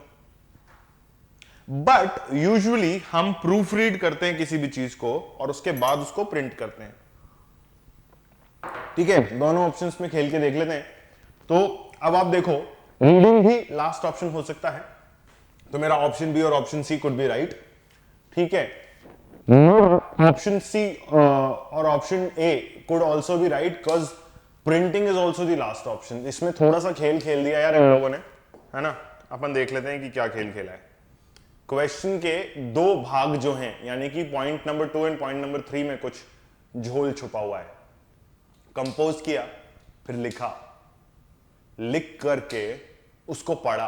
बट यूजुअली हम प्रूफ रीड करते हैं किसी भी चीज को और उसके बाद उसको प्रिंट करते हैं। ठीक है, दोनों ऑप्शंस में खेल के देख लेते हैं। तो अब आप देखो, रीडिंग भी लास्ट ऑप्शन हो सकता है, तो मेरा ऑप्शन बी और option C could be right. ठीक है, ऑप्शन सी और option A could also be right because printing is also the last option. इसमें थोड़ा सा खेल खेल दिया यार इन लोगों ने, है ना। अपन देख लेते हैं कि क्या खेल खेला है। क्वेश्चन के दो भाग जो हैं, यानी कि point number 2 and point number 3 में कुछ झोल छुपा हुआ है। कंपोज किया, फिर लिखा, लिख करके उसको पढ़ा,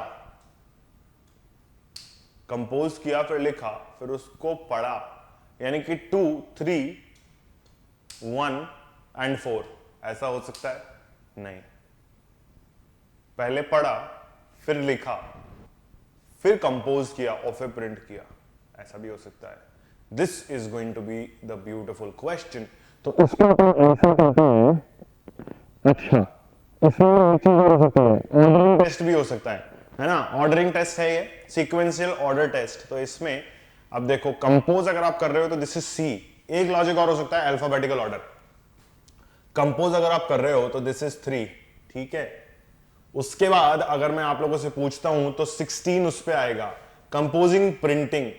कंपोज किया फिर लिखा फिर उसको पढ़ा, यानी कि 2, 3, 1 एंड 4। ऐसा हो सकता है? नहीं। पहले पढ़ा, फिर लिखा, फिर कंपोज किया और फिर प्रिंट किया, ऐसा भी हो सकता है। This is going to be the beautiful question. तो उसको अपन ऐसा करते हैं, अच्छा इसमें चीज हो सकता है, ऑर्डरिंग टेस्ट भी हो सकता है ना। ऑर्डरिंग टेस्ट है ये, सीक्वेंशियल ऑर्डर टेस्ट। तो इसमें अब देखो, कंपोज अगर आप कर रहे हो तो दिस इज सी। एक लॉजिक और हो सकता है, अल्फाबेटिकल ऑर्डर। कंपोज अगर आप कर रहे हो तो दिस इज 3, ठीक है। उसके बाद अगर मैं आप लोगों से पूछता हूं तो 16 उस पे आएगा। कंपोजिंग, प्रिंटिंग,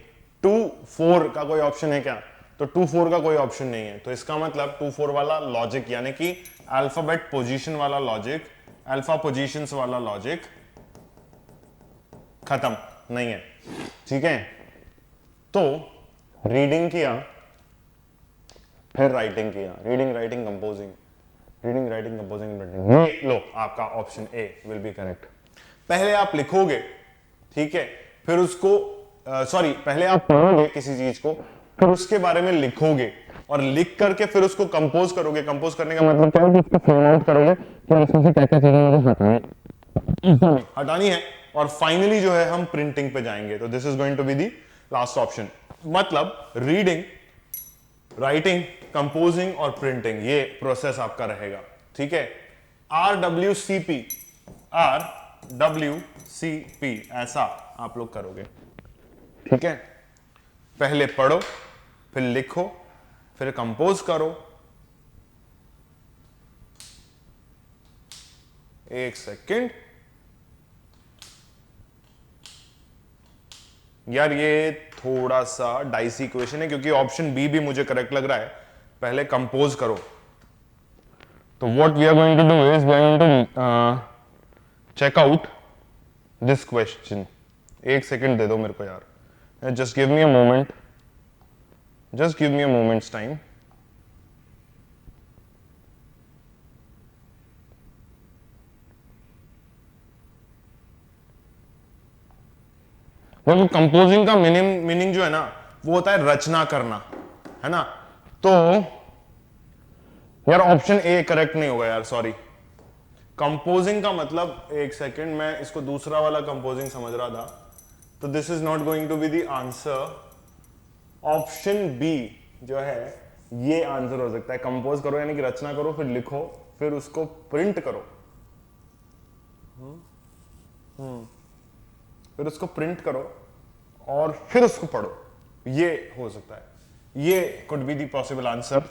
2, 4 का कोई ऑप्शन है क्या? तो 2, 4 का कोई ऑप्शन नहीं है। तो इसका मतलब 2, 4 वाला लॉजिक, यानी कि अल्फाबेट पोजीशन वाला लॉजिक, अल्फा पोजीशंस वाला लॉजिक खत्म, नहीं है, ठीक है। तो रीडिंग किया, फिर राइटिंग किया, reading, writing, composing, reading, writing, composing, printing. लो, आपका option A will be correct. पहले आप लिखोगे, ठीक है, फिर उसको पहले आप पढ़ोगे किसी चीज को, फिर उसके बारे में लिखोगे और लिख करके फिर उसको कंपोज करोगे। कंपोज करने का मतलब क्या है कि उसको फ्रेम आउट करोगे कि इसमें से क्या-क्या चीजें मुझे हटानी है, और फाइनली जो है हम प्रिंटिंग पे जाएंगे। तो this is going to be the last option. मतलब रीडिंग, राइटिंग, कंपोजिंग और प्रिंटिंग, ये प्रोसेस आपका रहेगा, ठीक है। RWCP, RWCP ऐसा आप लोग करोगे, ठीक है। पहले पढ़ो, फिर लिखो, फिर कंपोज करो। एक सेकंड यार, ये थोड़ा सा डाइसी क्वेश्चन है क्योंकि ऑप्शन बी भी मुझे करेक्ट लग रहा है। पहले कंपोज करो। तो what we are going to do is we are going to check out this question. एक सेकंड दे दो मेरे को यार, just give me a moment, just give me a moment's time. देखो, कंपोजिंग का मीनिंग जो है ना, वो होता है रचना करना, है ना। तो यार ऑप्शन ए करेक्ट नहीं होगा यार, सॉरी। कंपोजिंग का मतलब, एक सेकंड, मैं इसको दूसरा वाला कंपोजिंग समझ रहा था, तो this is not going to be the answer. Option B जो है ये आंसर हो सकता है। कंपोज करो यानी कि रचना करो, फिर लिखो, फिर उसको प्रिंट करो, फिर उसको प्रिंट करो और फिर उसको पढ़ो, ये हो सकता है। ये could be the possible answer,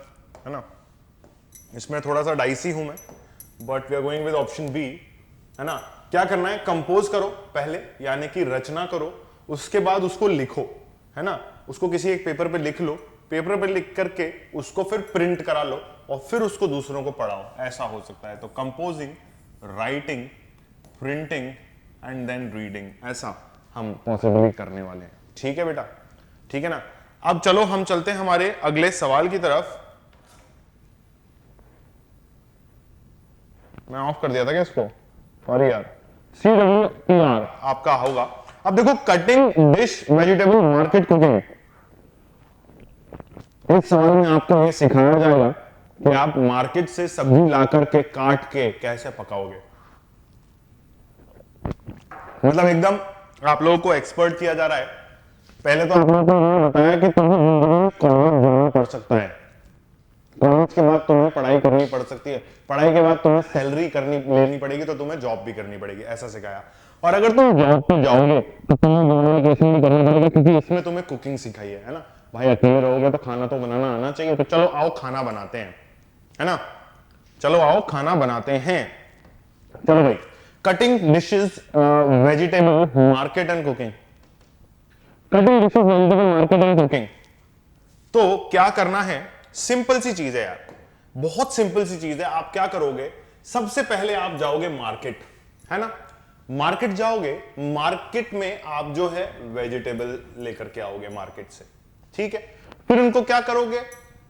है ना। इसमें थोड़ा सा डाइसी हूं मैं, but we are going with option B, है ना। क्या करना है? कंपोज करो पहले, यानी कि रचना करो, उसके बाद उसको लिखो, है ना। उसको किसी एक पेपर पे लिख लो, पेपर पे लिख करके उसको फिर प्रिंट करा लो और फिर उसको दूसरों को पढ़ाओ, ऐसा हो सकता है। तो composing, writing, printing and then reading, ऐसा हम पॉसिबली करने वाले हैं, ठीक है बेटा, ठीक है ना। अब चलो हम चलते हैं हमारे अगले सवाल की तरफ। मैं ऑफ कर दिया था क्या इसको, सॉरी यार। CWER आपका होगा। अब देखो, cutting dish vegetable market cooking, इस सवाल में आपको ये सिखाया जाएगा कि आप मार्केट से सब्जी ला करके काट के कैसे पकाओगे। मतलब एकदम आप लोगों को एक्सपर्ट किया जा रहा है। पहले तो आप लोगों को ये बताया कि तुम्हें कॉलेज जाना पड़ सकता है, कॉलेज के बाद तुम्हें पढ़ाई करनी पड़ सकती है, पढ़ाई के बाद तुम्हें सैलरी लेनी पड़ेगी, तो तुम्हें जॉब भी करनी पड़ेगी, ऐसा सिखाया। और अगर तुम जॉब पे जाओगे तो तुम्हें कम्युनिकेशन भी करना पड़ेगा, क्योंकि इसमें तुम्हें कुकिंग सिखाई है ना। भाई अकेले रहोगे तो खाना तो बनाना आना चाहिए। तो चलो आओ खाना बनाते हैं, है ना। चलो आओ खाना बनाते हैं। चलो भाई, cutting dishes vegetable market and cooking, cutting dishes vegetable market and cooking. तो क्या करना है, सिंपल सी चीज है यार, बहुत सिंपल सी चीज है। आप क्या करोगे, सबसे पहले आप जाओगे मार्केट, है ना, मार्केट जाओगे, मार्केट में आप जो है वेजिटेबल लेकर के आओगे मार्केट से, ठीक है। फिर उनको क्या करोगे,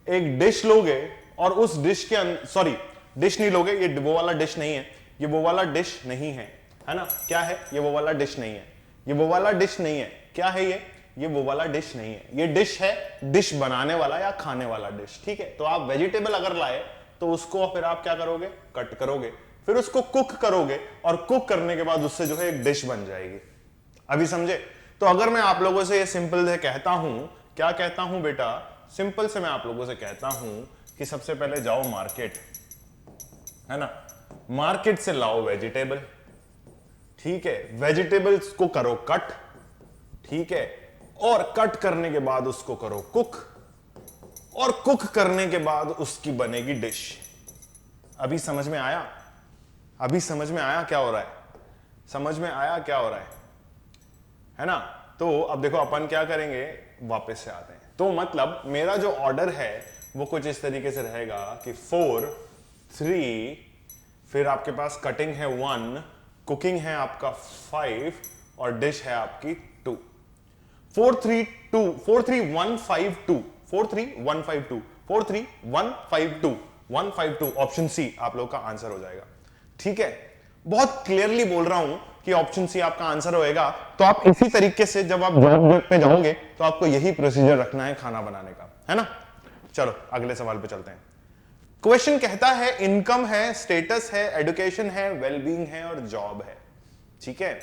एक डिश लोगे और उस डिश के अंदर, सॉरी डिश नहीं लोगे, ये वो वाला डिश नहीं है, ये वो वाला डिश नहीं है ना, क्या है, ये वो वाला डिश नहीं है, ये वो वाला डिश नहीं है, क्या है ये वो वाला डिश नहीं है, ये डिश है, डिश बनाने वाला या खाने वाला डिश, ठीक है। तो आप वेजिटेबल अगर लाए तो उसको फिर आप क्या करोगे, कट करोगे, फिर उसको कुक करोगे और कुक करने के बाद उससे जो है एक डिश बन जाएगी। अभी समझे? तो अगर मैं आप लोगों से ये सिंपल से कहता हूं, क्या कहता हूं बेटा, सिंपल से मैं आप लोगों से कहता हूं कि सबसे पहले जाओ मार्केट, है ना, मार्केट से लाओ वेजिटेबल, ठीक है, वेजिटेबल्स को करो कट, ठीक है, और कट करने के बाद उसको करो कुक, और कुक करने के बाद उसकी बनेगी डिश। अभी समझ में आया? अभी समझ में आया क्या हो रहा है? समझ में आया क्या हो रहा है ना? तो अब देखो अपन क्या करेंगे, वापस से आते हैं। तो मतलब मेरा जो ऑर्डर है वो कुछ इस तरीके से रहेगा कि 4 3, फिर आपके पास कटिंग है 1, कुकिंग है आपका 5 और डिश है आपकी 2। 4 3 2 4 3 1 5 2 4 3 1 5 2 4 3 1 5 2 1 5 2, ऑप्शन सी आप लोग का आंसर हो जाएगा, ठीक है। बहुत क्लियरली बोल रहा हूं कि ऑप्शन सी आपका आंसर होएगा। तो आप इसी तरीके से जब आप जॉब पे जाओगे तो आपको यही प्रोसीजर रखना है खाना बनाने का, है ना। चलो अगले सवाल पे चलते हैं। क्वेश्चन कहता है इनकम है, स्टेटस है, एजुकेशन है, वेलबींग है और जॉब है, ठीक है।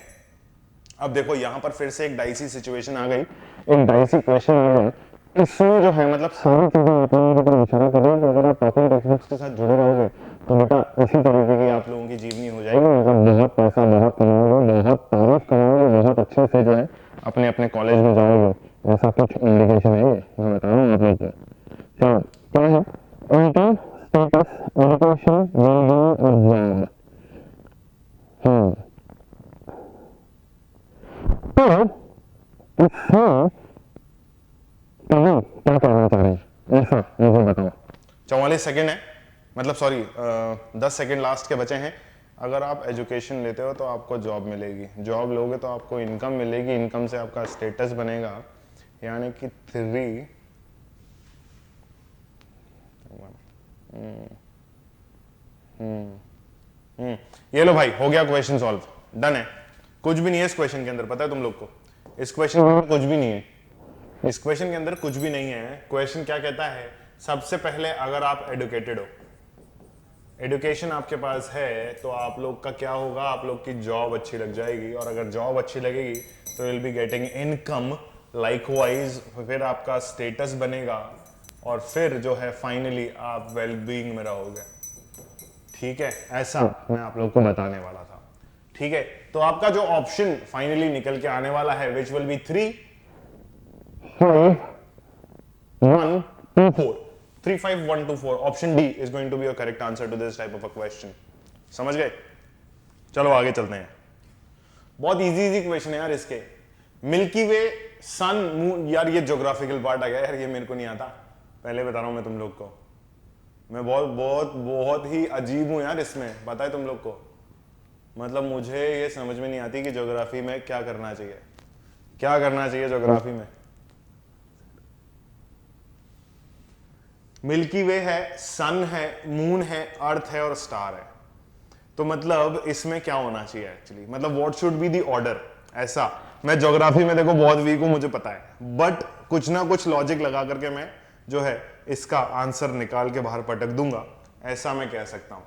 अब देखो यहां पर फिर से एक डाइसी सिचुएशन आ गई, एक डाइसी क्वेश्चन आ गया। इसमें जो है मतलब सारी चीजें इशारा कर रही है कि अगर आप टॉकिंग टेक्स्ट के साथ जुड़े रहोगे तो बेटा इसी तरीके की आप लोगों की जीवनी हो जाएगी, मतलब बहुत पैसा बहुत कमाओगे, बहुत तारीफ कमाओगे, बहुत अच्छे से जो है अपने अपने कॉलेज में जाओगे, ऐसा कुछ इंडिकेशन है ये, मैं बता रहा हूँ आप लोग को। चलो क्या है, इनकम, स्टेटस, एजुकेशन, वेलबींग और जॉब। तो इसमें क्या करना चाह रहे हैं ऐसा मुझे बताओ। 44 सेकेंड है, मतलब सॉरी 10 सेकेंड लास्ट के बचे हैं। अगर आप एजुकेशन लेते हो तो आपको जॉब मिलेगी, जॉब लोगे तो आपको इनकम मिलेगी, इनकम से आपका स्टेटस बनेगा, यानी कि 3 ये लो भाई, हो गया क्वेश्चन सॉल्व, डन है। कुछ भी नहीं है इस क्वेश्चन के अंदर, पता है तुम लोग को, इस क्वेश्चन के अंदर कुछ भी नहीं है, इस क्वेश्चन के अंदर कुछ भी नहीं है। क्वेश्चन क्या कहता है, सबसे पहले अगर आप एडुकेटेड हो, एडुकेशन आपके पास है, तो आप लोग का क्या होगा, आप लोग की जॉब अच्छी लग जाएगी, और अगर जॉब अच्छी लगेगी तो will be getting income, likewise फिर आपका स्टेटस बनेगा, और फिर जो है फाइनली आप वेलबींग में रहोगे, ठीक है। ऐसा मैं आप लोग को बताने वाला था, ठीक है। तो आपका जो ऑप्शन फाइनली निकल के आने वाला है, which will be 3 5 1 2 4, 3 5 1 2 4, option D is going to be your correct answer to this type of a question. समझ गए? चलो आगे चलते हैं। बहुत इजी इजी क्वेश्चन है यार इसके। मिल्की वे, सन, मून, यार ये ज्योग्राफिकल पार्ट आ गया यार, ये मेरे को नहीं आता, पहले बता रहा हूं मैं तुम लोग को, मैं बहुत बहुत बहुत ही अजीब हूं यार इसमें, पता है तुम लोग को, मतलब मुझे ये समझ में नहीं आती कि ज्योग्राफी में क्या करना चाहिए, क्या करना चाहिए ज्योग्राफी में। मिल्की वे है, सन है, मून है, अर्थ है और स्टार है। तो मतलब इसमें क्या होना चाहिए एक्चुअली, मतलब what should be the order, ऐसा। मैं ज्योग्राफी में देखो बहुत वीक हूं मुझे पता है, बट कुछ ना कुछ लॉजिक लगा करके मैं जो है इसका आंसर निकाल के बाहर पटक दूंगा, ऐसा मैं कह सकता हूं।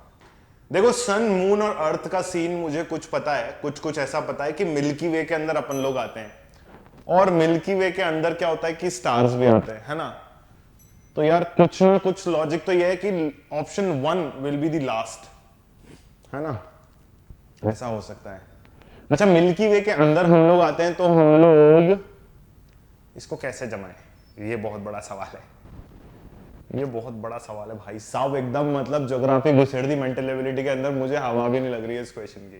देखो सन, मून और अर्थ का सीन मुझे कुछ पता है, कुछ कुछ ऐसा पता है कि मिल्की वे के अंदर अपन लोग आते हैं, और मिल्की वे के अंदर क्या होता है कि स्टार्स भी आते हैं, है ना। तो यार कुछ ना कुछ लॉजिक तो ये है कि option 1 will be the last, है ना, ऐसा हो सकता है। अच्छा मिल्की वे के अंदर हम लोग आते हैं, तो हम लोग इसको कैसे जमाएं, ये बहुत बड़ा सवाल है, ये बहुत बड़ा सवाल है भाई साहब, एकदम मतलब ज्योग्राफी घुसेड़ दी मेंटल एबिलिटी के अंदर, मुझे हवा भी नहीं लग रही है इस क्वेश्चन की।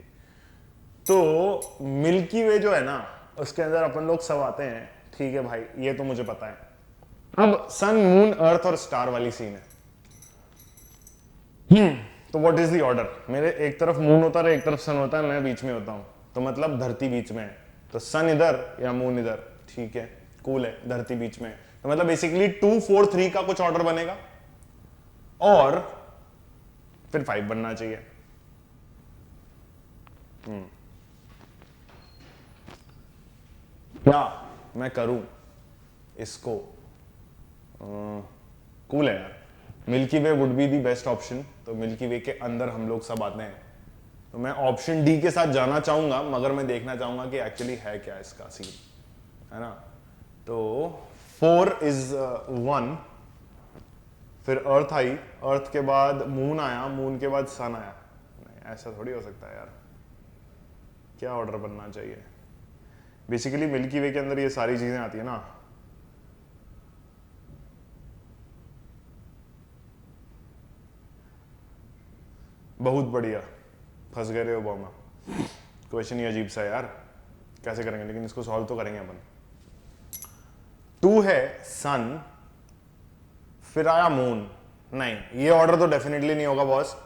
तो मिल्की वे जो है ना, उसके अंदर अपन लोग सब आते हैं, ठीक है भाई, ये तो मुझे पता है, अब सन मून अर्थ और स्टार वाली सीन है। तो व्हाट इज द ऑर्डर? मेरे एक तरफ मून होता है, एक तरफ सन होता है, मैं बीच में होता हूं, तो मतलब धरती बीच में है, तो सन इधर या मून इधर, ठीक है, कूल है, धरती बीच में है, तो मतलब बेसिकली 2 4 3 का कुछ ऑर्डर बनेगा और फिर 5 बनना चाहिए। क्या मैं करूं इसको? कूल है यार, milky way would be the best option, तो मिल्की वे के अंदर हम लोग सब आते हैं, तो मैं ऑप्शन डी के साथ जाना चाहूंगा, मगर मैं देखना चाहूंगा कि एक्चुअली है क्या इसका सीन, है ना। तो 4 इज 1, फिर अर्थ आई, अर्थ के बाद मून आया, मून के बाद सन आया। नहीं, ऐसा थोड़ी हो सकता है यार, क्या ऑर्डर बनना चाहिए? बेसिकली मिल्की वे के अंदर ये सारी चीजें आती है ना। बहुत बढ़िया, फंस गए रे ओबामा। क्वेश्चन ही अजीब सा है यार, कैसे करेंगे, लेकिन इसको सॉल्व तो करेंगे अपन। 2 है सन, फिर आया मून। नहीं, ये ऑर्डर तो डेफिनेटली नहीं होगा बॉस,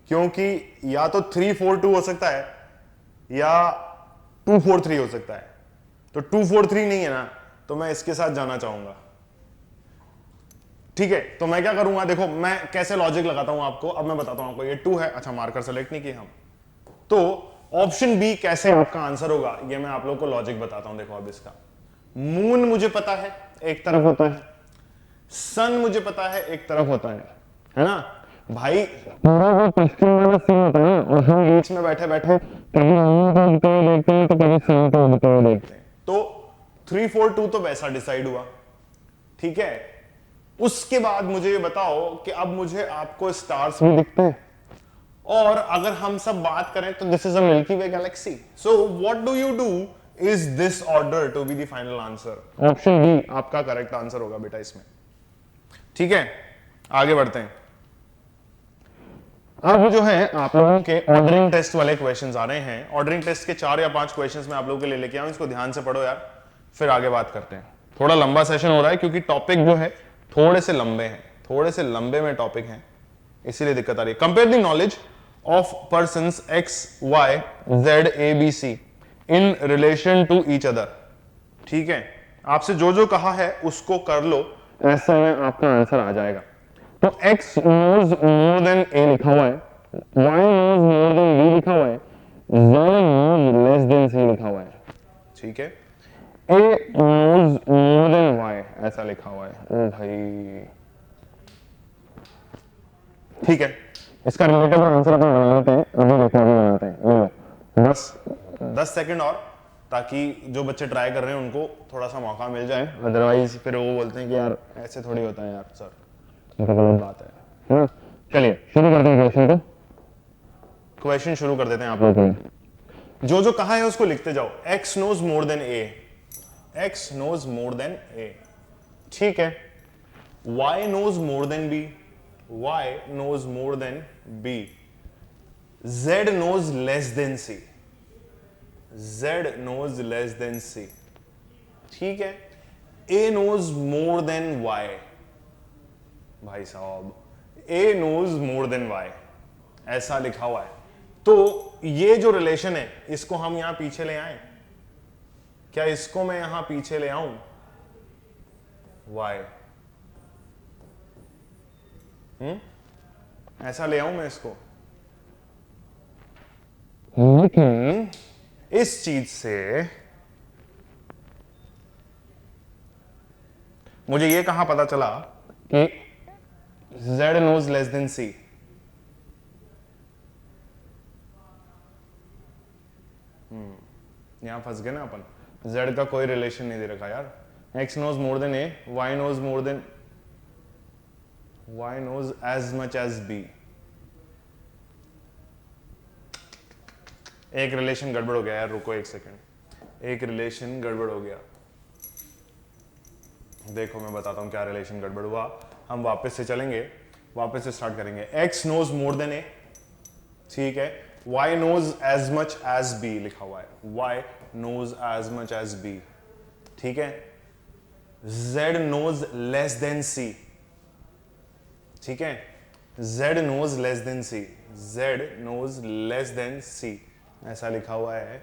क्योंकि या तो 3 4 2 हो सकता है या 2 4 3 हो सकता है, तो 2 4 3 नहीं है ना, तो मैं इसके साथ जाना चाहूंगा। ठीक है, तो मैं क्या करूंगा, देखो मैं कैसे लॉजिक लगाता हूं आपको, अब मैं बताता हूं आपको। ये 2 है, अच्छा मार्कर सेलेक्ट नहीं किए हम, तो ऑप्शन बी कैसे आपका आंसर होगा, ये मैं आप लोग को लॉजिक बताता हूं। देखो अब इसका मून मुझे पता है एक तरफ होता है, सन मुझे पता है एक तरफ होता है ना भाई। पूरा वो पश्चिम वाला सीन होता है और हम बीच में बैठे बैठे कभी मून को होते हुए देखते हैं तो कभी सन को होते हुए देखते हैं, तो 3 4 2 तो वैसा डिसाइड हुआ। ठीक है, उसके बाद मुझे ये बताओ कि अब मुझे आपको स्टार्स भी दिखते हैं, और अगर हम सब बात करें तो this is a milky way galaxy, so what do you do, is this order to be the final answer? Option B आपका करेक्ट आंसर होगा बेटा इसमें। ठीक है, आगे बढ़ते हैं। अब जो है आप लोगों के ऑर्डरिंग टेस्ट वाले क्वेश्चंस आ रहे हैं। ऑर्डरिंग टेस्ट के 4 या 5 क्वेश्चंस मैं आप लोगों के लिए लेके आऊं, इसको ध्यान से पढ़ो यार, फिर आगे बात करते हैं। थोड़ा लंबा सेशन हो रहा है क्योंकि टॉपिक जो है थोड़े से लंबे हैं, थोड़े से लंबे में टॉपिक हैं, इसीलिए दिक्कत आ रही है। Compare the knowledge of persons X Y Z A B C in relation to each other. ठीक है, आपसे जो जो कहा है उसको कर लो, ऐसे में आपका आंसर आ जाएगा। तो x knows more than a लिखा हुआ है, y knows more than b लिखा हुआ है, z knows less than c लिखा हुआ है। ठीक है, a knows more than y ऐसा लिखा हुआ है। ओ भाई, ठीक है, इसका रिलेटेड आंसर अपन बना लेते हैं, अभी देखो अभी बनाते हैं। बस 10 सेकंड और, ताकि जो बच्चे ट्राई कर रहे हैं उनको थोड़ा सा मौका मिल जाए, अदरवाइज फिर वो बोलते हैं कि यार ऐसे थोड़ी होता है यार सर, ये तो गलत बात है ना। चलिए शुरू करते हैं क्वेश्चन को, क्वेश्चन शुरू कर देते हैं आप लोग को। जो जो कहा है उसको लिखते जाओ। x knows more than a, x knows more than a, ठीक है। y knows more than b, y knows more than b, z knows less than c, z knows less than c, ठीक है। a knows more than y, भाई साहब a knows more than y ऐसा लिखा हुआ है, तो ये जो रिलेशन है इसको हम यहां पीछे ले आए, क्या इसको मैं यहां पीछे ले आऊं y, ऐसा ले आऊं मैं इसको, लेकिन इस चीज से मुझे ये कहां पता चला कि z knows less than c, यहां फंस गए ना अपन, z का कोई रिलेशन नहीं दे रखा यार। x knows more than a, y knows more than, y knows as much as b, एक रिलेशन गड़बड़ हो गया यार, रुको एक सेकंड, एक रिलेशन गड़बड़ हो गया। देखो मैं बताता हूं क्या रिलेशन गड़बड़ हुआ, हम वापस से चलेंगे, वापस से स्टार्ट करेंगे। x knows more than a, ठीक है, y knows as much as b लिखा हुआ है, y knows as much as b, ठीक है। Z knows less than C, ठीक है, Z knows less than C, Z knows less than C ऐसा लिखा हुआ है।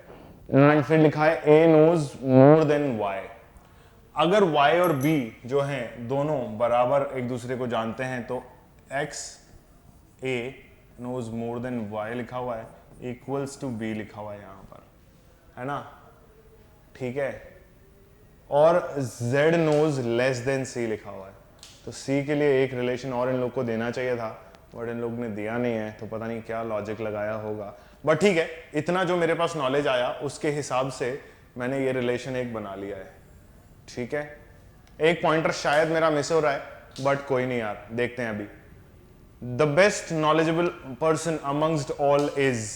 एंड फिर लिखा है A knows more than Y। अगर Y और B जो हैं दोनों बराबर एक दूसरे को जानते हैं तो X A knows more than Y लिखा हुआ है इक्वल्स टू B लिखा हुआ है यहां पर, है ना, ठीक है, और Z knows less than C लिखा हुआ है। तो C के लिए एक रिलेशन और इन लोग को देना चाहिए था, बट इन लोग ने दिया नहीं है, तो पता नहीं क्या लॉजिक लगाया होगा, बट ठीक है, इतना जो मेरे पास नॉलेज आया उसके हिसाब से मैंने ये रिलेशन एक बना लिया है, ठीक है। एक पॉइंटर शायद मेरा मिस हो रहा है, बट कोई नहीं यार, देखते हैं अभी। The best knowledgeable person amongst all is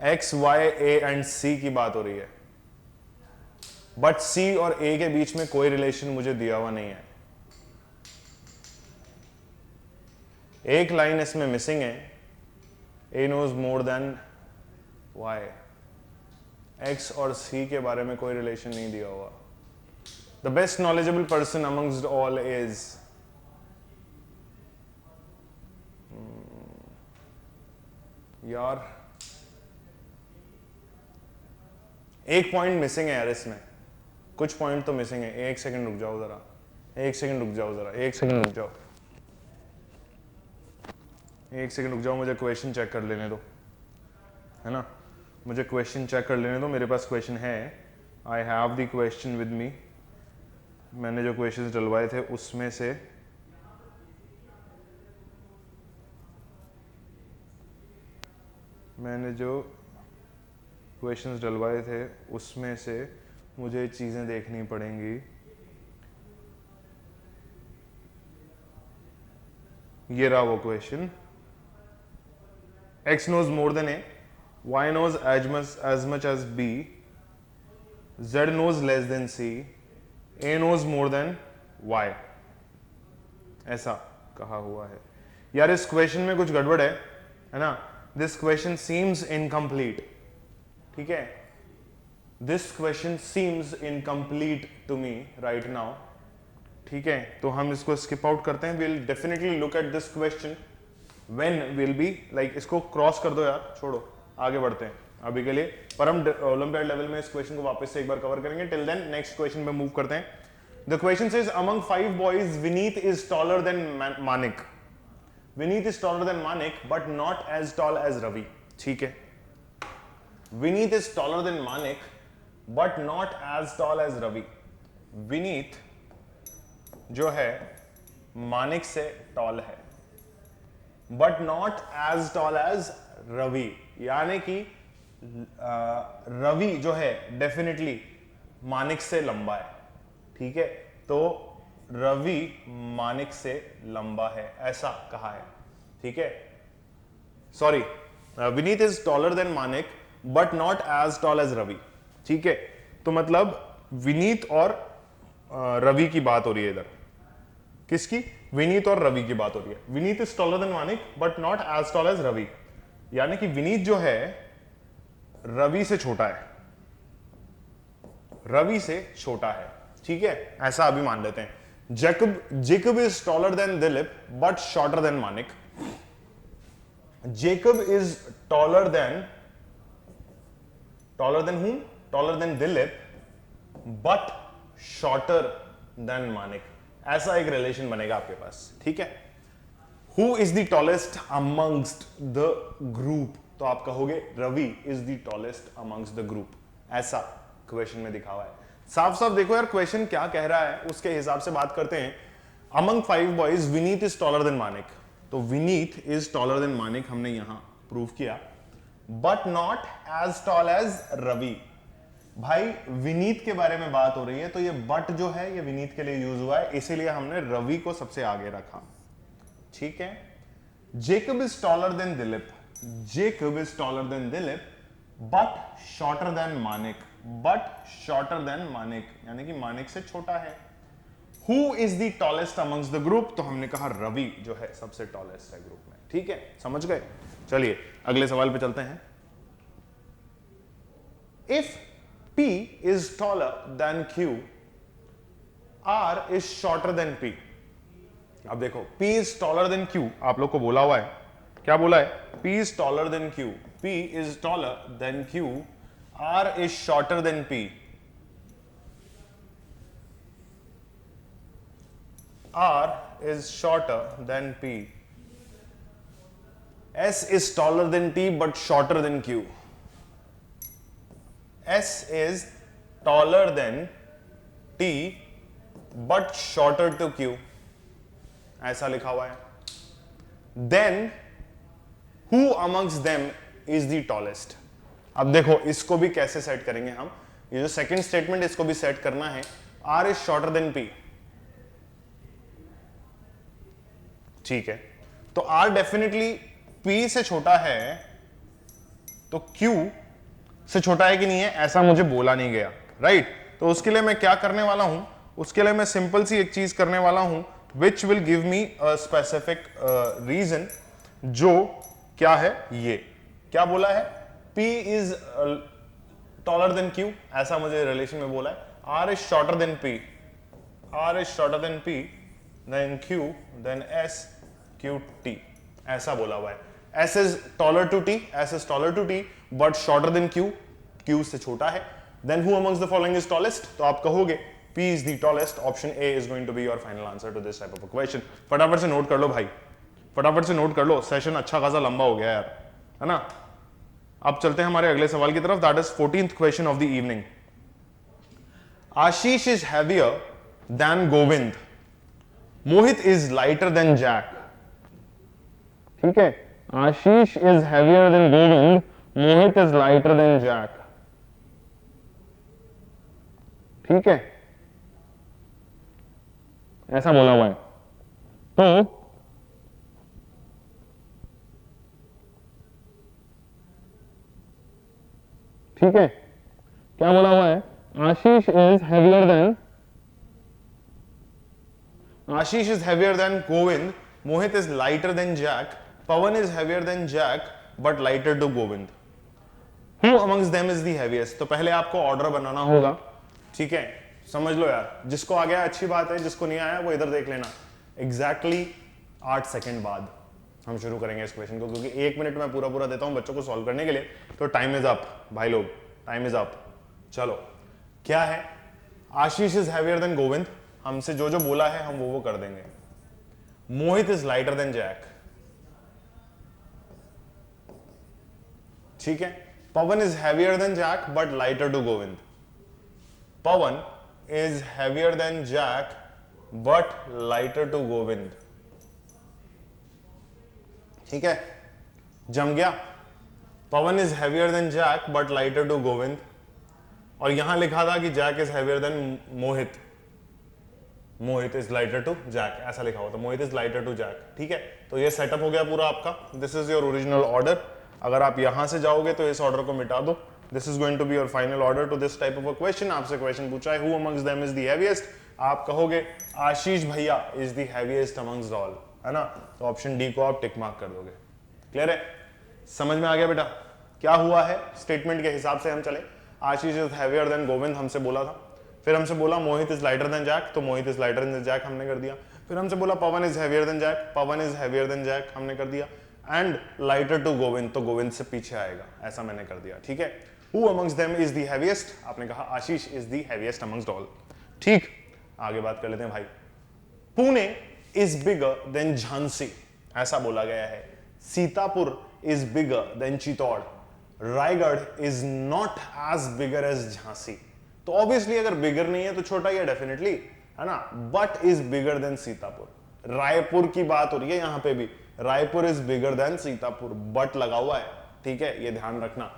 X, Y, A and C की बात हो रही है, बट C और A के बीच में कोई रिलेशन मुझे दिया हुआ नहीं है। एक लाइन इसमें मिसिंग है, A knows more than Y, X और C के बारे में कोई रिलेशन नहीं दिया हुआ। The best knowledgeable person amongst all is यार एक पॉइंट मिसिंग है यार, इसमें कुछ पॉइंट तो मिसिंग है। एक सेकंड रुक जाओ जरा, एक सेकंड रुक जाओ जरा, एक सेकंड रुक जाओ, एक सेकंड रुक जाओ, मुझे क्वेश्चन चेक कर लेने दो, है ना, मुझे क्वेश्चन चेक कर लेने दो। मेरे पास क्वेश्चन है, I have the question with me. मैंने जो क्वेश्चंस डलवाए थे उसमें से मुझे चीजें देखनी पड़ेंगी। ये रहा वो question, X knows more than A, Y knows as much as B, Z knows less than C, A knows more than Y, ऐसा कहा हुआ है। यार इस क्वेश्चन में कुछ गड़बड़ है ना, दिस क्वेश्चन सीम्स इनकम्प्लीट, ठीक है, this question seems incomplete to me right now, ठीक है, तो हम इसको स्किप आउट करते हैं। Will definitely look at this question when will be like, इसको क्रॉस कर दो यार, छोड़ो, आगे बढ़ते हैं अभी के लिए, पर हम ओलंपियाड लेवल में इस क्वेश्चन को वापस से एक बार कवर करेंगे। टिल देन नेक्स्ट क्वेश्चन पे मूव करते हैं। The question says among 5 boys Vineet is taller than Manik. Vineet is taller than Manik but not as tall as Ravi, ठीक है, Vineet is taller than Manik but not as tall as Ravi. Vineet जो है मानिक से टॉल है but not as tall as Ravi, यानी कि रवि जो है डेफिनेटली मानिक से लंबा है, ठीक है, तो रवि मानिक से लंबा है ऐसा कहा है, ठीक है, sorry, Vineet is taller than Manik but not as tall as Ravi, ठीक है, तो मतलब विनीत और रवि की बात हो रही है इधर, किसकी, विनीत और रवि की बात हो रही है। Vineet is taller than Manik but not as tall as Ravi, यानी कि विनीत जो है रवि से छोटा है, रवि से छोटा है, ठीक है, ऐसा अभी मान लेते हैं। Jacob is taller than Dilip but shorter than Manik. Jacob is taller than whom? Taller than Dilip but shorter than Manik, ऐसा एक रिलेशन बनेगा आपके पास, ठीक है। Who is the tallest amongst the group, तो आप कहोगे Ravi is the tallest amongst the group, ऐसा क्वेश्चन में दिखा हुआ है। साफ साफ देखो यार क्वेश्चन क्या कह रहा है, उसके हिसाब से बात करते हैं। Among 5 boys Vineet is taller than Manik, तो Vineet is taller than Manik हमने यहां प्रूव किया, but not as tall as Ravi. भाई विनीत के बारे में बात हो रही है, तो ये बट जो है ये विनीत के लिए यूज हुआ है, इसीलिए हमने रवि को सबसे आगे रखा, ठीक है। Jacob is taller than Dilip, Jacob is taller than Dilip but shorter than Manik, but shorter than Manik यानी कि मानिक से छोटा है। Who is the tallest amongst the group, तो हमने कहा रवि जो है सबसे टॉलेस्ट है ग्रुप में, ठीक है, समझ गए। चलिए अगले सवाल पे चलते हैं। If P is taller than Q, R is shorter than P. अब देखो P is taller than Q, आप लोग को बोला हुआ है, क्या बोला है? P is taller than Q. P is taller than Q. R is shorter than P. R is shorter than P. S is taller than T but shorter than Q. S is taller than T but shorter to Q. ऐसा लिखा हुआ है. Then who amongst them is the tallest? अब देखो इसको भी कैसे set करेंगे हम. ये जो सेकंड स्टेटमेंट इसको भी सेट करना है. R is shorter than P. ठीक है, तो R डेफिनेटली P से छोटा है, तो Q से छोटा है कि नहीं है ऐसा मुझे बोला नहीं गया, राइट? तो उसके लिए मैं क्या करने वाला हूं? उसके लिए मैं सिंपल सी एक चीज करने वाला हूं which will give me a specific reason. जो क्या है, ये क्या बोला है? P is taller than Q, ऐसा मुझे रिलेशन में बोला है. R is shorter than P. R is shorter than P then Q then S Q T, ऐसा बोला हुआ है. S is taller to T, S is taller to T, but shorter than Q, Q से छोटा है. Then who amongst the following is tallest? तो आप कहोगे P is the tallest. Option A is going to be your final answer to this type of a question. फटाफट से note कर लो भाई, फटाफट से नोट कर लो. सेशन अच्छा खासा लंबा हो गया यार, है ना? अब चलते हैं हमारे अगले सवाल की तरफ. That is 14th question of the evening. Ashish is heavier than Govind. Mohit is lighter than Jack. ठीक है, Ashish is heavier than Govind, Mohit is lighter than Jack. ठीक है, ऐसा बोला हुआ है. तो ठीक है, क्या बोला हुआ है? Ashish is heavier than Govind, Mohit is lighter than Jack, Pawan is heavier than Jack but lighter to Govind. Who amongst them is the heaviest? तो पहले आपको ऑर्डर बनाना होगा, ठीक है? समझ लो यार, जिसको आ गया अच्छी बात है, जिसको नहीं आया वो इधर देख लेना. एग्जैक्टली 8 सेकंड बाद हम शुरू करेंगे इस क्वेश्चन को, क्योंकि 1 मिनट में पूरा देता हूं बच्चों को सॉल्व करने के लिए. तो टाइम इज अप भाई लोग, टाइम इज अप. चलो, क्या है? Ashish is heavier than Govind, हमसे जो जो बोला है हम वो कर देंगे. Mohit is lighter than Jack, ठीक है. Pawan is heavier than Jack but lighter to Govind. Pawan is heavier than Jack but lighter to Govind. ठीक है, जम गया. Pawan is heavier than Jack but lighter to Govind. और यहां लिखा था कि Jack is heavier than Mohit, Mohit is lighter to Jack, ऐसा लिखा हुआ था. मोहित इज लाइटर टू जैक. ठीक है, तो ये सेटअप हो गया पूरा आपका. This is your original order. अगर आप यहां से जाओगे तो इस ऑर्डर को मिटा दो. This is going to be your final order to this type of a question. आपसे क्वेश्चन पूछा है who amongst them is the heaviest, आप कहोगे आशीष भैया is the heaviest amongst all, है ना? तो ऑप्शन डी को आप टिक मार्क कर दोगे. क्लियर है? समझ में आ गया बेटा क्या हुआ है? स्टेटमेंट के हिसाब से हम चले. Ashish is heavier than Govind हमसे बोला था, फिर हमसे बोला Mohit is lighter than Jack, तो Mohit is lighter than Jack हमने कर दिया. फिर हमसे बोला Pawan is heavier than Jack, Pawan is heavier than Jack हमने कर दिया. एंड लाइटर टू गोविंद, तो गोविंद से पीछे आएगा, ऐसा मैंने कर दिया. ठीक है, who amongst them is the heaviest, आपने कहा Ashish is the heaviest amongst all. ठीक, आगे बात कर लेते हैं भाई. Pune is bigger than Jhansi, ऐसा बोला गया है. Sitapur is bigger than Chittor. Raigarh is not as bigger as Jhansi. तो ऑब्वियसली अगर बिगर नहीं है तो छोटा ही है डेफिनेटली, है ना? But is bigger than Sitapur. Raipur की बात हो रही है यहां पे भी. Raipur is bigger than Sitapur, but लगा हुआ है. ठीक है, ये ध्यान रखना.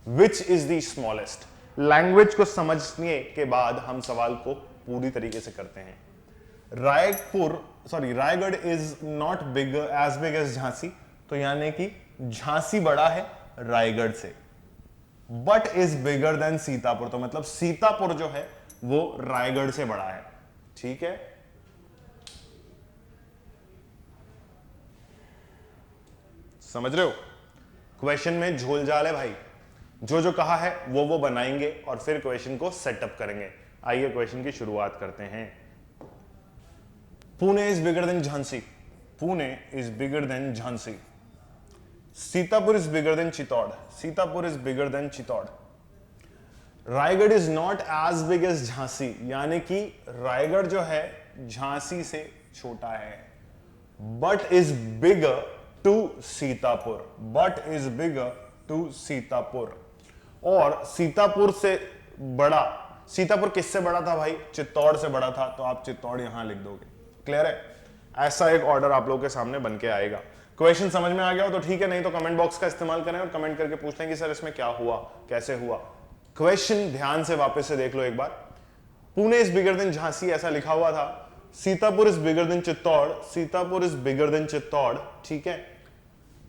विच इज द स्मॉलेस्ट. लैंग्वेज को समझने के बाद हम सवाल को पूरी तरीके से करते हैं. Raigarh is not big as big as Jhansi, तो यानी कि झांसी बड़ा है रायगढ़ से. But is bigger than Sitapur, तो मतलब सीतापुर जो है वो रायगढ़ से बड़ा है. ठीक है, समझ रहे हो? क्वेश्चन में झोल झाल है भाई. जो जो कहा है वो बनाएंगे और फिर क्वेश्चन को सेटअप करेंगे. आइए क्वेश्चन की शुरुआत करते हैं. Pune is bigger than Jhansi, Pune is bigger than Jhansi. Sitapur is bigger than Chittor, Sitapur is bigger than Chittor. Raigarh is not as big as Jhansi, यानी कि रायगढ़ जो है झांसी से छोटा है, but is bigger to Sitapur, but is bigger to Sitapur. और सीतापुर से बड़ा, सीतापुर किससे बड़ा था भाई? चित्तौड़ से बड़ा था, तो आप चित्तौड़ यहां लिख दोगे। क्लियर है? ऐसा एक ऑर्डर आप लोगों के सामने बन के आएगा। क्वेश्चन समझ में आ गया हो तो ठीक है, नहीं तो कमेंट बॉक्स का इस्तेमाल करें और कमेंट करके पूछते हैं कि सर इसमें क्या हुआ, कैसे हुआ। क्वेश्चन ध्यान से वापस से देख लो एक बार। Pune is bigger than Jhansi ऐसा लिखा हुआ था, Sitapur is bigger than Chittor, Sitapur is bigger than Chittor, ठीक है।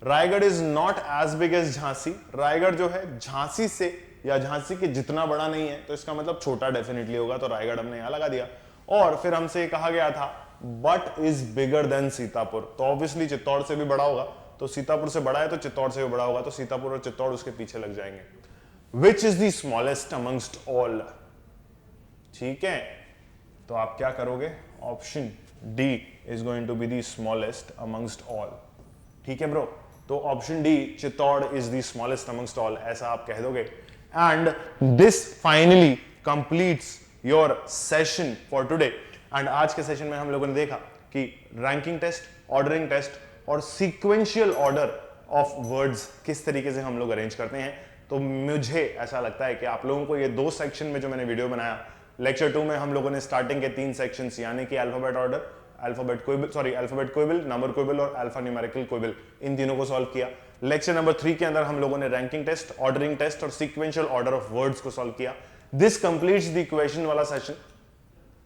Raigarh is not as big as Jhansi, Raigarh जो है झांसी से या झांसी के जितना बड़ा नहीं है, तो इसका मतलब छोटा डेफिनेटली होगा, तो रायगढ़ हमने यहां लगा दिया। और फिर हमसे ये कहा गया था but is bigger than Sitapur, तो ऑब्वियसली चित्तौड़ से भी बड़ा होगा, तो सीतापुर से बड़ा है तो चित्तौड़ से भी बड़ा होगा, तो सीतापुर और चित्तौड़ उसके पीछे लग जाएंगे। Which is the smallest amongst all, ठीक है, तो आप क्या करोगे? Option D is going to be the smallest amongst all, ठीक है ब्रो। तो option D Chittor is the smallest amongst all ऐसा आप कह दोगे। And this finally completes your session for today. एंड आज के सेशन में हम लोगों ने देखा कि रैंकिंग टेस्ट, ऑर्डरिंग टेस्ट और सीक्वेंशियल ऑर्डर ऑफ वर्ड्स किस तरीके से हम लोग अरेंज करते हैं। तो मुझे ऐसा लगता है कि आप लोगों को ये 2 सेक्शन में जो मैंने वीडियो बनाया, लेक्चर 2 में हम लोगों ने स्टार्टिंग के 3 सेक्शंस यानी कि अल्फाबेट ऑर्डर, अल्फाबेट क्वेबल, नंबर क्वेबल और अल्फा न्यूमेरिकल क्वेबल, इन तीनों को सॉल्व किया। लेक्चर नंबर 3 के अंदर हम लोगों ने रैंकिंग टेस्ट, ऑर्डरिंग टेस्ट और सीक्वेंशियल ऑर्डर ऑफ वर्ड्स को सॉल्व किया। दिस कंप्लीट्स द इक्वेशन वाला सेशन।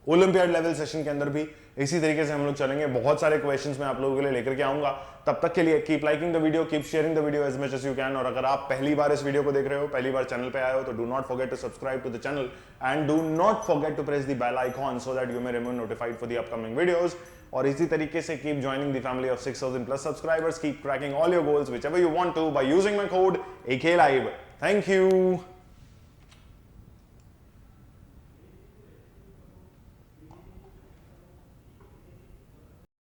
ओलंपियाड लेवल सेशन के अंदर भी इसी तरीके से हम लोग चलेंगे, बहुत सारे क्वेश्चंस मैं आप लोगों के लिए लेकर के आऊंगा। तब तक के लिए keep liking the video, keep sharing the video as much as you can. और अगर आप पहली बार इस वीडियो को देख रहे हो, पहली बार चैनल पे आए हो, तो do not forget to subscribe to the channel and do not forget to press the bell icon so that you may remain notified for the upcoming videos. और इसी तरीके से keep joining the family of 6000 plus subscribers, keep cracking all your goals whichever you want to buy using my code AKLive। Thank you.